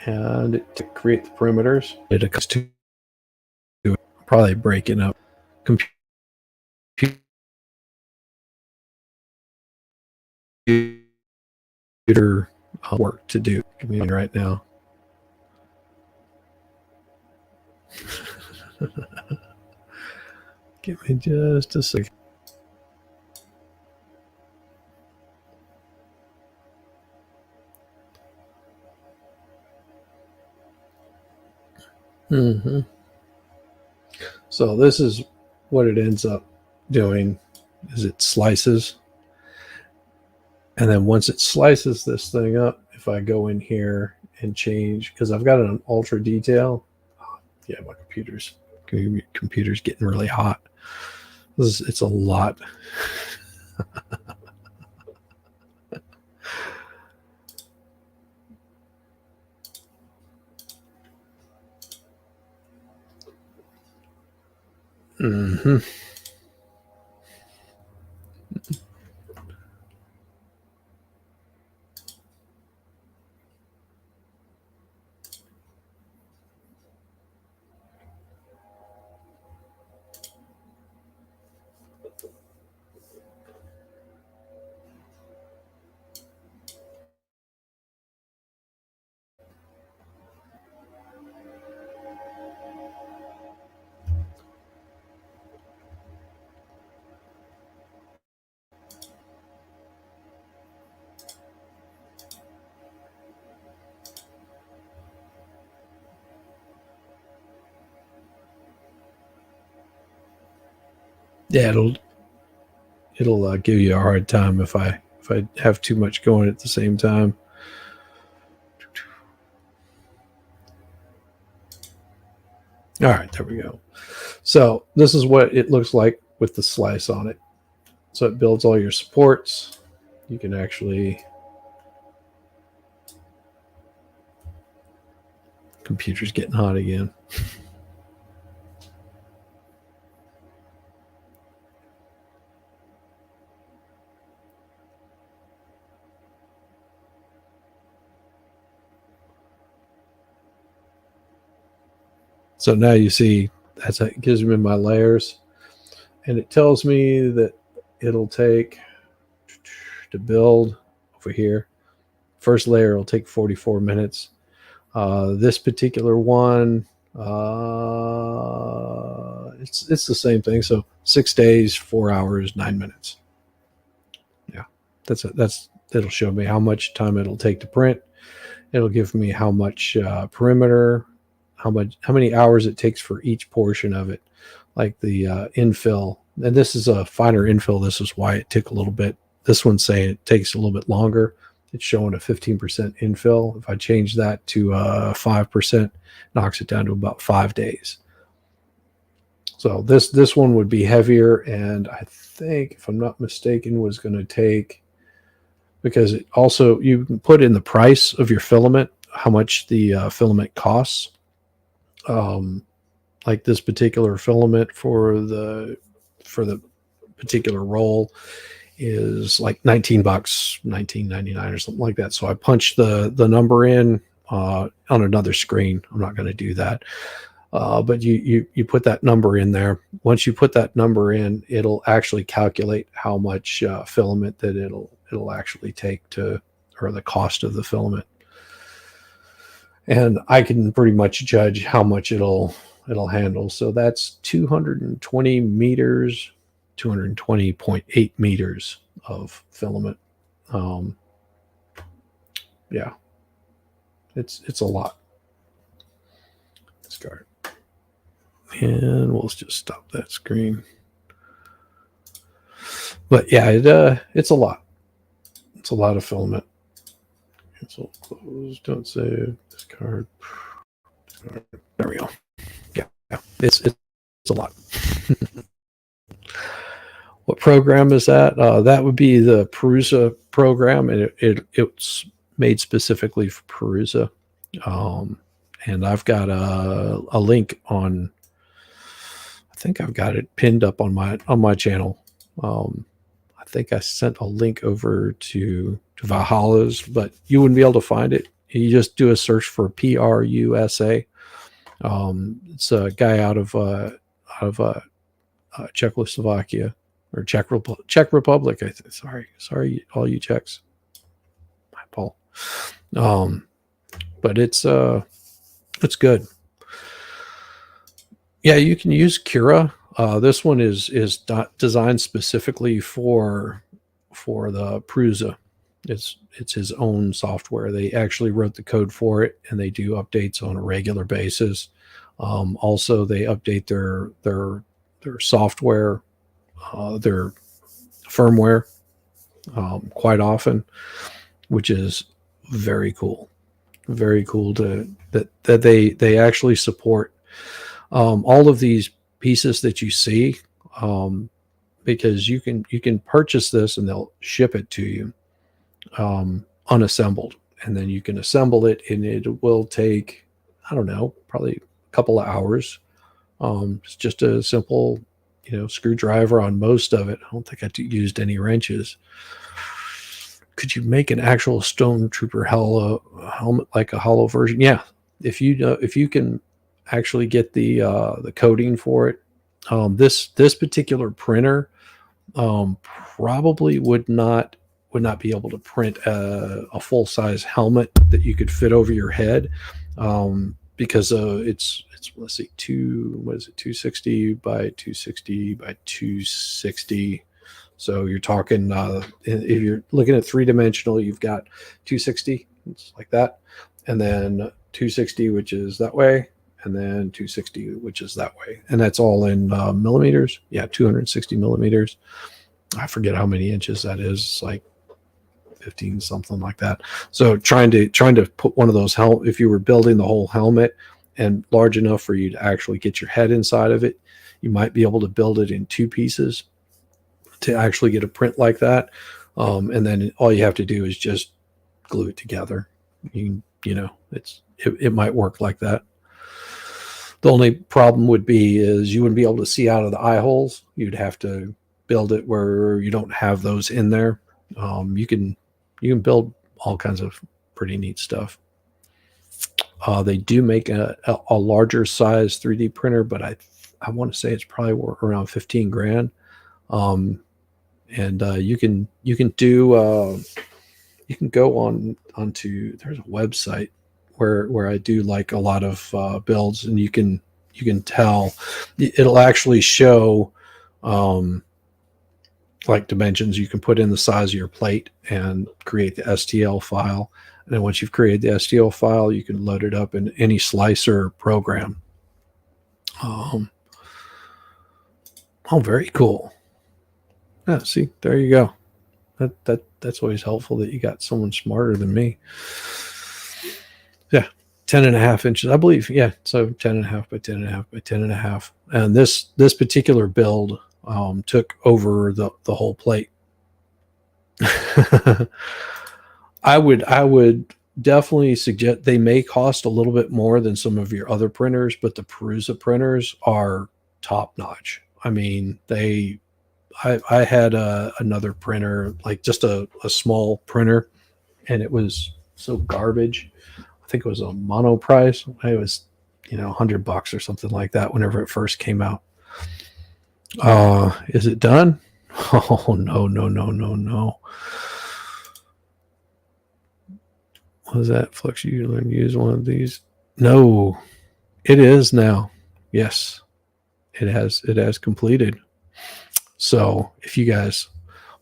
And to create the perimeters, it comes to probably breaking up computer computer work to do. Give me right now. Give me just a second. Mm-hmm. So this is what it ends up doing is it slices. And then once it slices this thing up, if I go in here and change, because I've got an ultra detail. Yeah, my computer's getting really hot. It's a lot. Mm-hmm. Yeah, it'll give you a hard time if I have too much going at the same time. All right, there we go. So this is what it looks like with the slice on it. So it builds all your supports. You can actually computer's getting hot again. So now you see that's it gives me my layers, and it tells me that it'll take to build over here. First layer will take 44 minutes. This particular one, it's the same thing. So 6 days, 4 hours, 9 minutes. Yeah, that's it'll show me how much time it'll take to print. It'll give me how much perimeter, how many hours it takes for each portion of it, like the infill. And this is a finer infill. This is why it took a little bit. This one's saying it takes a little bit longer. It's showing a 15% infill. If I change that to 5%, knocks it down to about 5 days. So this one would be heavier, and I think, if I'm not mistaken, was going to take, because it also, you can put in the price of your filament, how much the filament costs. Like this particular filament for the particular roll is like $19, $19.99 or something like that. So I punched the number in on another screen. I'm not going to do that. But you put that number in there. Once you put that number in, it'll actually calculate how much filament that it'll actually take to, or the cost of the filament. And I can pretty much judge how much it'll handle. So that's 220 meters, 220.8 meters of filament. Yeah, it's a lot. Discard. And we'll just stop that screen. But yeah, it's a lot. It's a lot of filament. Cancel, close, don't save, discard. There we go. Yeah, it's a lot. What program is that? That would be the Perusa program, and it's made specifically for Perusa. And I've got a link on. I think I've got it pinned up on my channel. I think I sent a link over to Valhalla's, but you wouldn't be able to find it. You just do a search for PRUSA. It's a guy out of Czechoslovakia, or Czech Republic. Sorry, all you Czechs. My Paul. But it's good. Yeah, you can use Cura. This one is designed specifically for the Prusa. It's his own software. They actually wrote the code for it, and they do updates on a regular basis. Also, they update their software, their firmware quite often, which is very cool. Very cool to that they actually support all of these pieces that you see, because you can purchase this and they'll ship it to you unassembled, and then you can assemble it, and it will take, I don't know, probably a couple of hours. It's just a simple, screwdriver on most of it. I don't think I used any wrenches. Could you make an actual Stone Trooper helmet, like a hollow version? Yeah, if you can actually get the coating for it. This particular printer probably would not be able to print a full size helmet that you could fit over your head, because it's let's see, 260 by 260 by 260. So you're talking, if you're looking at three-dimensional, you've got 260, it's like that, and then 260, which is that way, and then 260, which is that way, and that's all in millimeters. Yeah, 260 millimeters. I forget how many inches that is. It's like 15, something like that. So trying to put one of those if you were building the whole helmet and large enough for you to actually get your head inside of it, you might be able to build it in two pieces to actually get a print like that. And then all you have to do is just glue it together. It might work like that. The only problem would be is you wouldn't be able to see out of the eye holes. You'd have to build it where you don't have those in there. You can build all kinds of pretty neat stuff. They do make a larger size 3D printer, but I want to say it's probably around 15 grand. And you can go onto, there's a website where I do like a lot of builds, and you can tell, it'll actually show like dimensions. You can put in the size of your plate and create the STL file, and then once you've created the STL file, you can load it up in any slicer program. Oh, very cool. Yeah, see, there you go. That's always helpful that you got someone smarter than me. Yeah, 10.5 inches, I believe. Yeah, so 10.5 by 10.5 by 10.5. And this particular build took over the whole plate. I would definitely suggest, they may cost a little bit more than some of your other printers, but the Perusa printers are top notch. I mean, I had another printer, like just a small printer, and it was so garbage. I think it was a mono price. It was, $100 or something like that whenever it first came out. Is it done? Oh, no, no, no, no, no. Was that Flux? You learn to use one of these? No, it is now. Yes, it has completed. So if you guys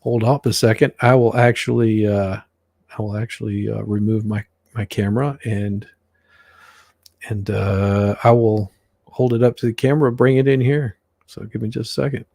hold up a second, I will actually remove my camera, and I will hold it up to the camera, bring it in here. So give me just a second.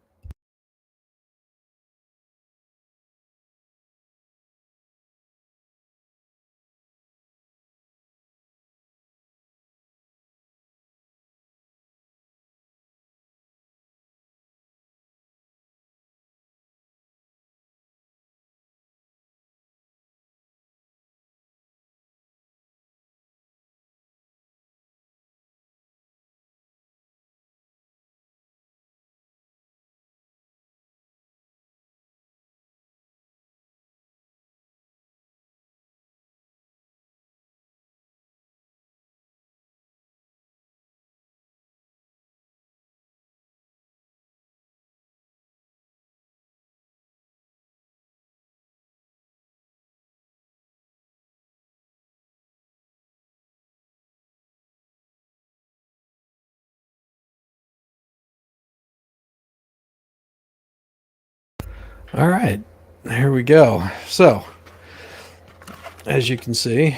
All right, here we go. So, as you can see,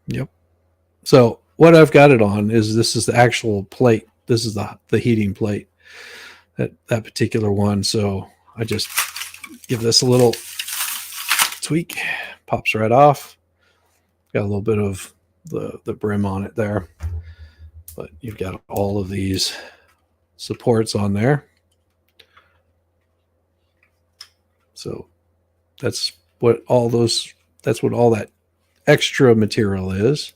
yep. So what I've got it on is this is the actual plate. This is the heating plate, that particular one. So I just give this a little tweak, pops right off. Got a little bit of the brim on it there, but you've got all of these supports on there. So that's what all those that's what all that extra material is.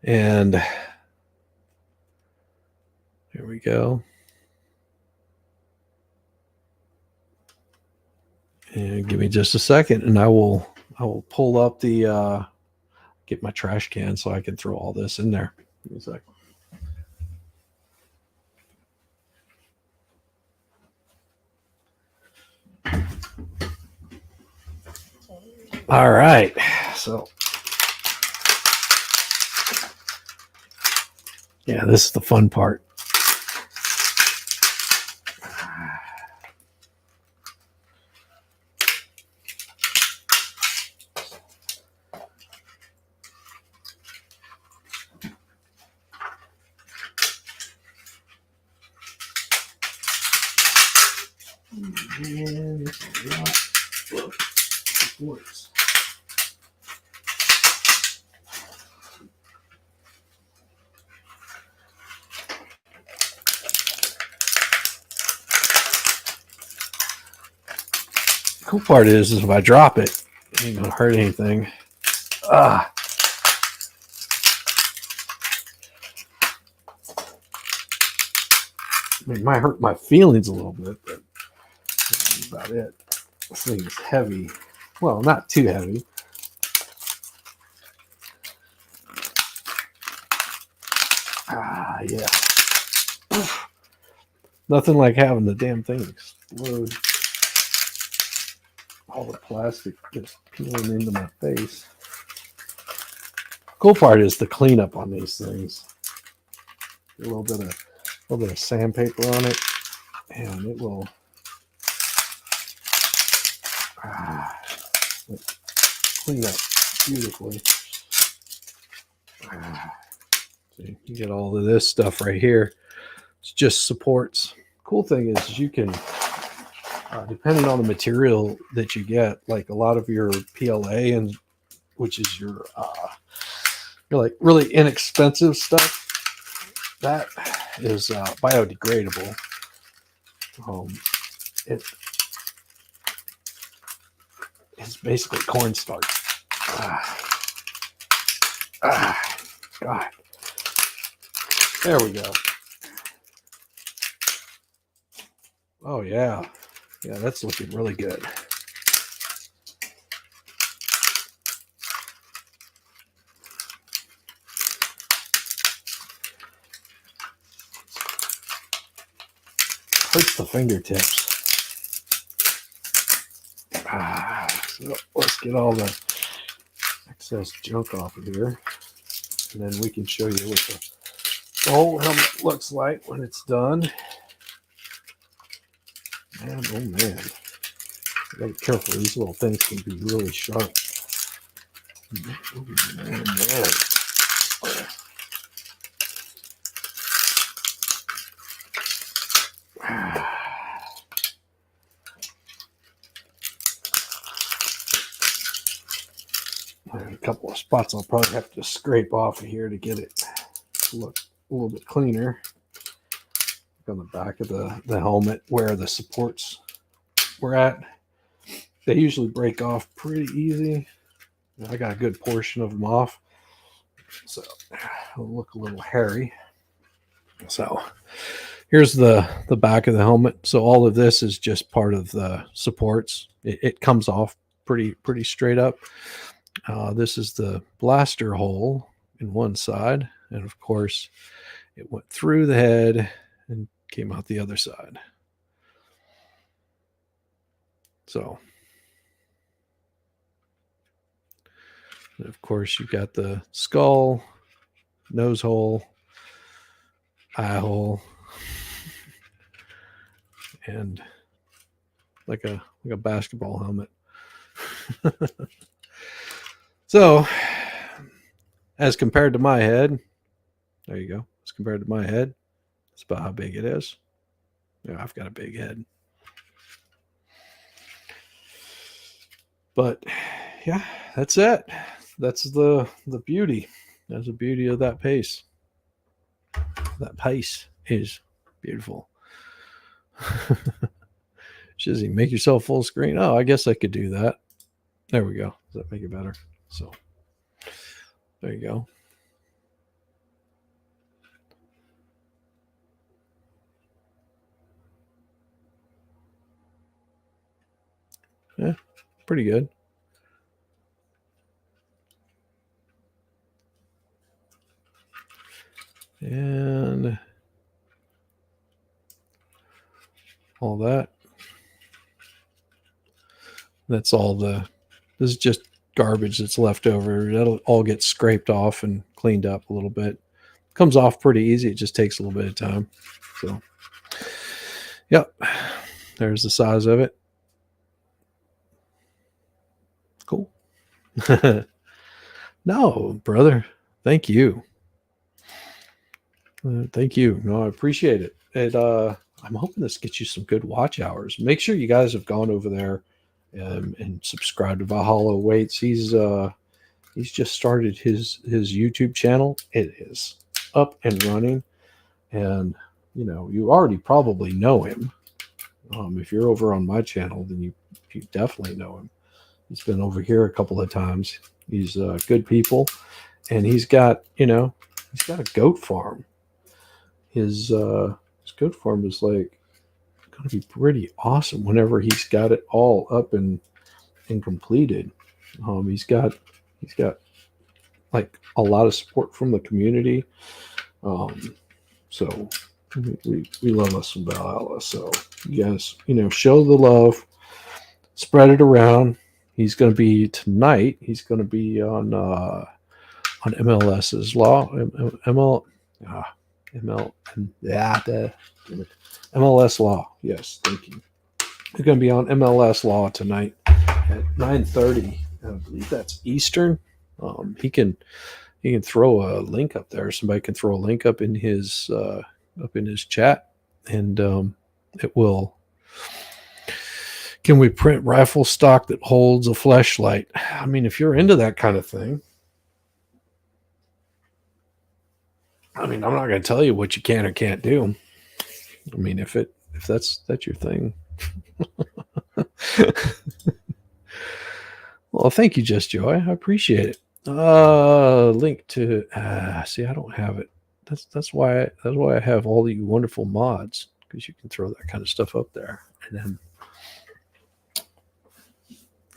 And here we go. And give me just a second and I will pull up the get my trash can so I can throw all this in there. Give me a second. All right. So yeah, this is the fun part. And works. Cool part is if I drop it, it ain't gonna hurt anything. Ah. It might hurt my feelings a little bit, but that's about it. This thing is heavy. Well, not too heavy. Ah, yeah. Nothing like having the damn thing explode. All the plastic just peeling into my face. Cool part is the cleanup on these things. A little bit of sandpaper on it, and it will clean up beautifully. See, you get all of this stuff right here. It's just supports. Cool thing is you can, depending on the material that you get, like a lot of your PLA and which is your like really inexpensive stuff, that is biodegradable. It's basically cornstarch. God. There we go. Oh yeah. Yeah, that's looking really good. Hurts the fingertips. So let's get all the excess junk off of here. And then we can show you what the whole helmet looks like when it's done. Man, oh man. You gotta be careful. These little things can be really sharp. Oh, man, man. A couple of spots I'll probably have to scrape off of here to get it to look a little bit cleaner. On the back of the helmet where the supports were at, they usually break off pretty easy. I got a good portion of them off, so it'll look a little hairy. So here's the back of the helmet. So all of this is just part of the supports. It comes off pretty straight up. This is the blaster hole in one side, and of course it went through the head and came out the other side. So And of course, you've got the skull, nose hole, eye hole, and like a basketball helmet. So, as compared to my head, there you go. As compared to my head, that's about how big it is. Yeah, I've got a big head. But yeah, that's it. That's the beauty. That's the beauty of that pace. That pace is beautiful. Shizzy, make yourself full screen. Oh, I guess I could do that. There we go. Does that make it better? So there you go. Yeah, pretty good. And all that. That's all this is just garbage that's left over. That'll all get scraped off and cleaned up a little bit. Comes off pretty easy. It just takes a little bit of time. So, yep. There's the size of it. Cool. No, brother. Thank you. Thank you. No, I appreciate it. I'm hoping this gets you some good watch hours. Make sure you guys have gone over there and subscribed to Valhalla Waits. He's just started his YouTube channel. It is up and running, and you already probably know him. If you're over on my channel, then you definitely know him. He's been over here a couple of times. He's good people, and he's got a goat farm. His goat farm is like going to be pretty awesome whenever he's got it all up and completed. He's got like a lot of support from the community. So we love us some Valhalla. So you guys, show the love, spread it around. He's going to be tonight. He's going to be on MLS's Law. MLS Law. Yes, thank you. He's going to be on MLS Law tonight at 9:30. I believe that's Eastern. He can throw a link up there. Somebody can throw a link up in his chat, and it will. Can we print rifle stock that holds a flashlight? I mean, if you're into that kind of thing, I mean, I'm not going to tell you what you can or can't do. I mean, if that's your thing. Well, thank you, Just Joy. I appreciate it. Link to see, I don't have it. That's why I have all you wonderful mods, because you can throw that kind of stuff up there. And then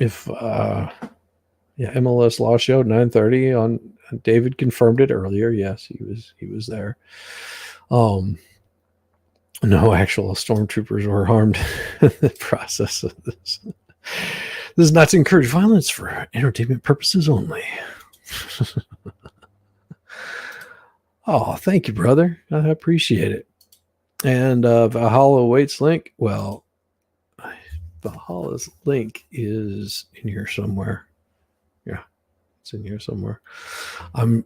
if MLS Law Show 9:30 on David confirmed it earlier. Yes, he was there. No actual stormtroopers were harmed in the process of this. This is not to encourage violence, for entertainment purposes only. Oh, thank you, brother. I appreciate it. And Valhalla Waits link. Well, Valhalla's link is in here somewhere. Yeah, it's in here somewhere. I'm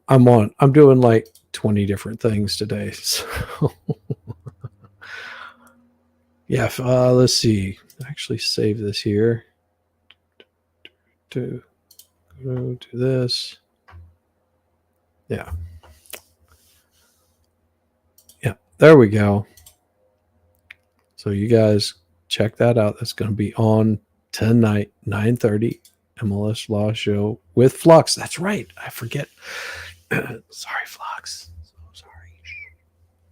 doing like 20 different things today. So yeah, let's see. Actually save this here. To go to this. Yeah. Yeah, there we go. So you guys check that out. That's going to be on tonight, 9:30, MLS Law Show with Flux. That's right. I forget. Sorry, Flux. So sorry.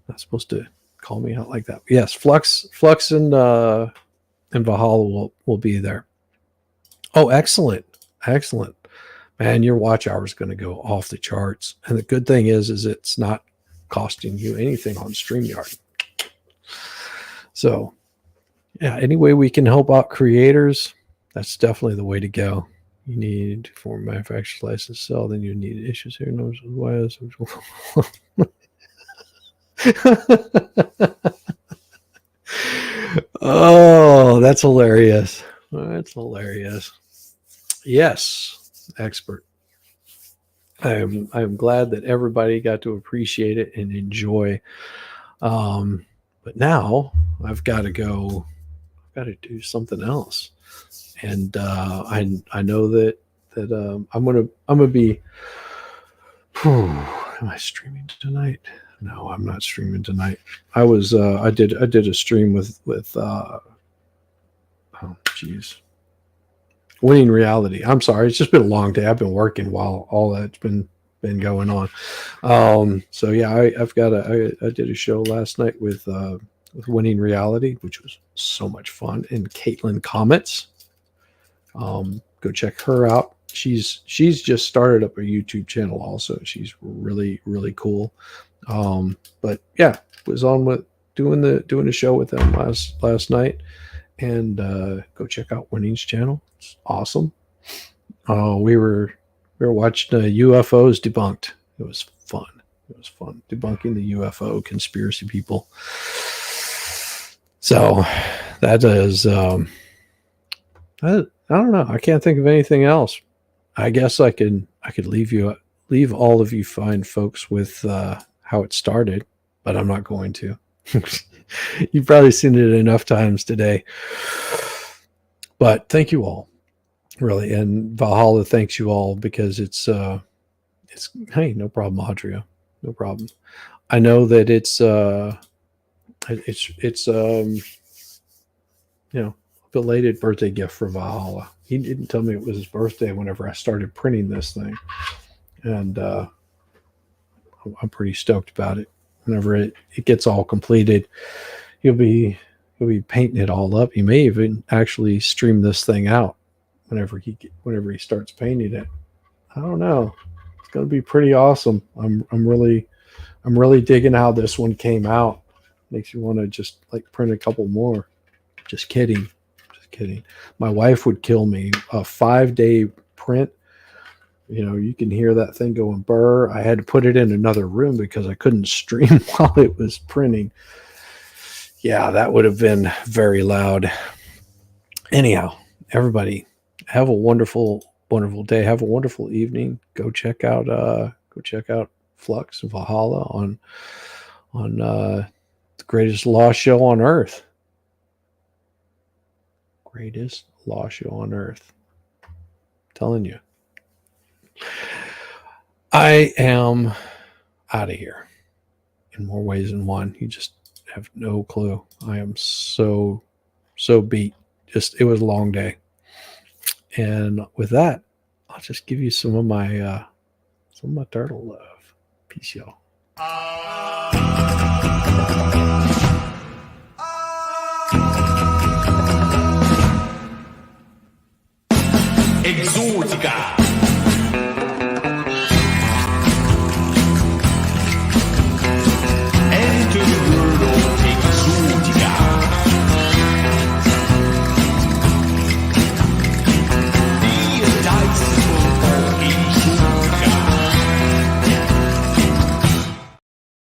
Not supposed to call me out like that. Yes, Flux and Valhalla will be there. Oh, excellent. Man, your watch hour is going to go off the charts. And the good thing is it's not costing you anything on StreamYard. So, yeah, any way we can help out creators, that's definitely the way to go. You need to form a manufacturer's license sell, then you need issues here. No, why is Oh, that's hilarious. That's hilarious. Yes, expert. I'm glad that everybody got to appreciate it and enjoy. But now I've got to go. I've got to do something else, and I know that I'm gonna be. Am I streaming tonight? No, I'm not streaming tonight. I did a stream with oh jeez, winning reality. I'm sorry, it's just been a long day. I've been working while all that's been going on. So yeah, I did a show last night with winning reality, which was so much fun. And Caitlin Comets, go check her out. She's just started up a YouTube channel also. She's really cool. But yeah, was on with doing a show with them last night. And go check out Winning's channel. It's awesome. We were watching UFOs debunked. It was fun. It was fun debunking the UFO conspiracy people. So that is I don't know. I can't think of anything else. I guess I could leave all of you fine folks with how it started, but I'm not going to. You've probably seen it enough times today. But thank you all, really, and Valhalla thanks you all because it's hey, no problem, Audria, no problem. I know that it's you know, belated birthday gift for Valhalla. He didn't tell me it was his birthday whenever I started printing this thing, and I'm pretty stoked about it. Whenever it gets all completed, he'll be painting it all up. He may even actually stream this thing out whenever he starts painting it. I don't know. It's going to be pretty awesome. I'm really digging how this one came out. Makes you want to just like print a couple more. Just kidding. Just kidding. My wife would kill me. A 5-day print. You know, you can hear that thing going burr. I had to put it in another room because I couldn't stream while it was printing. Yeah, that would have been very loud. Anyhow, everybody have a wonderful day. Have a wonderful evening. Go check out Flux and Valhalla on the greatest law show on earth. Greatest law show on earth. I'm telling you. I am out of here in more ways than one. You just have no clue. I am so beat. Just it was a long day. And with that, I'll just give you some of my turtle love. Peace, y'all.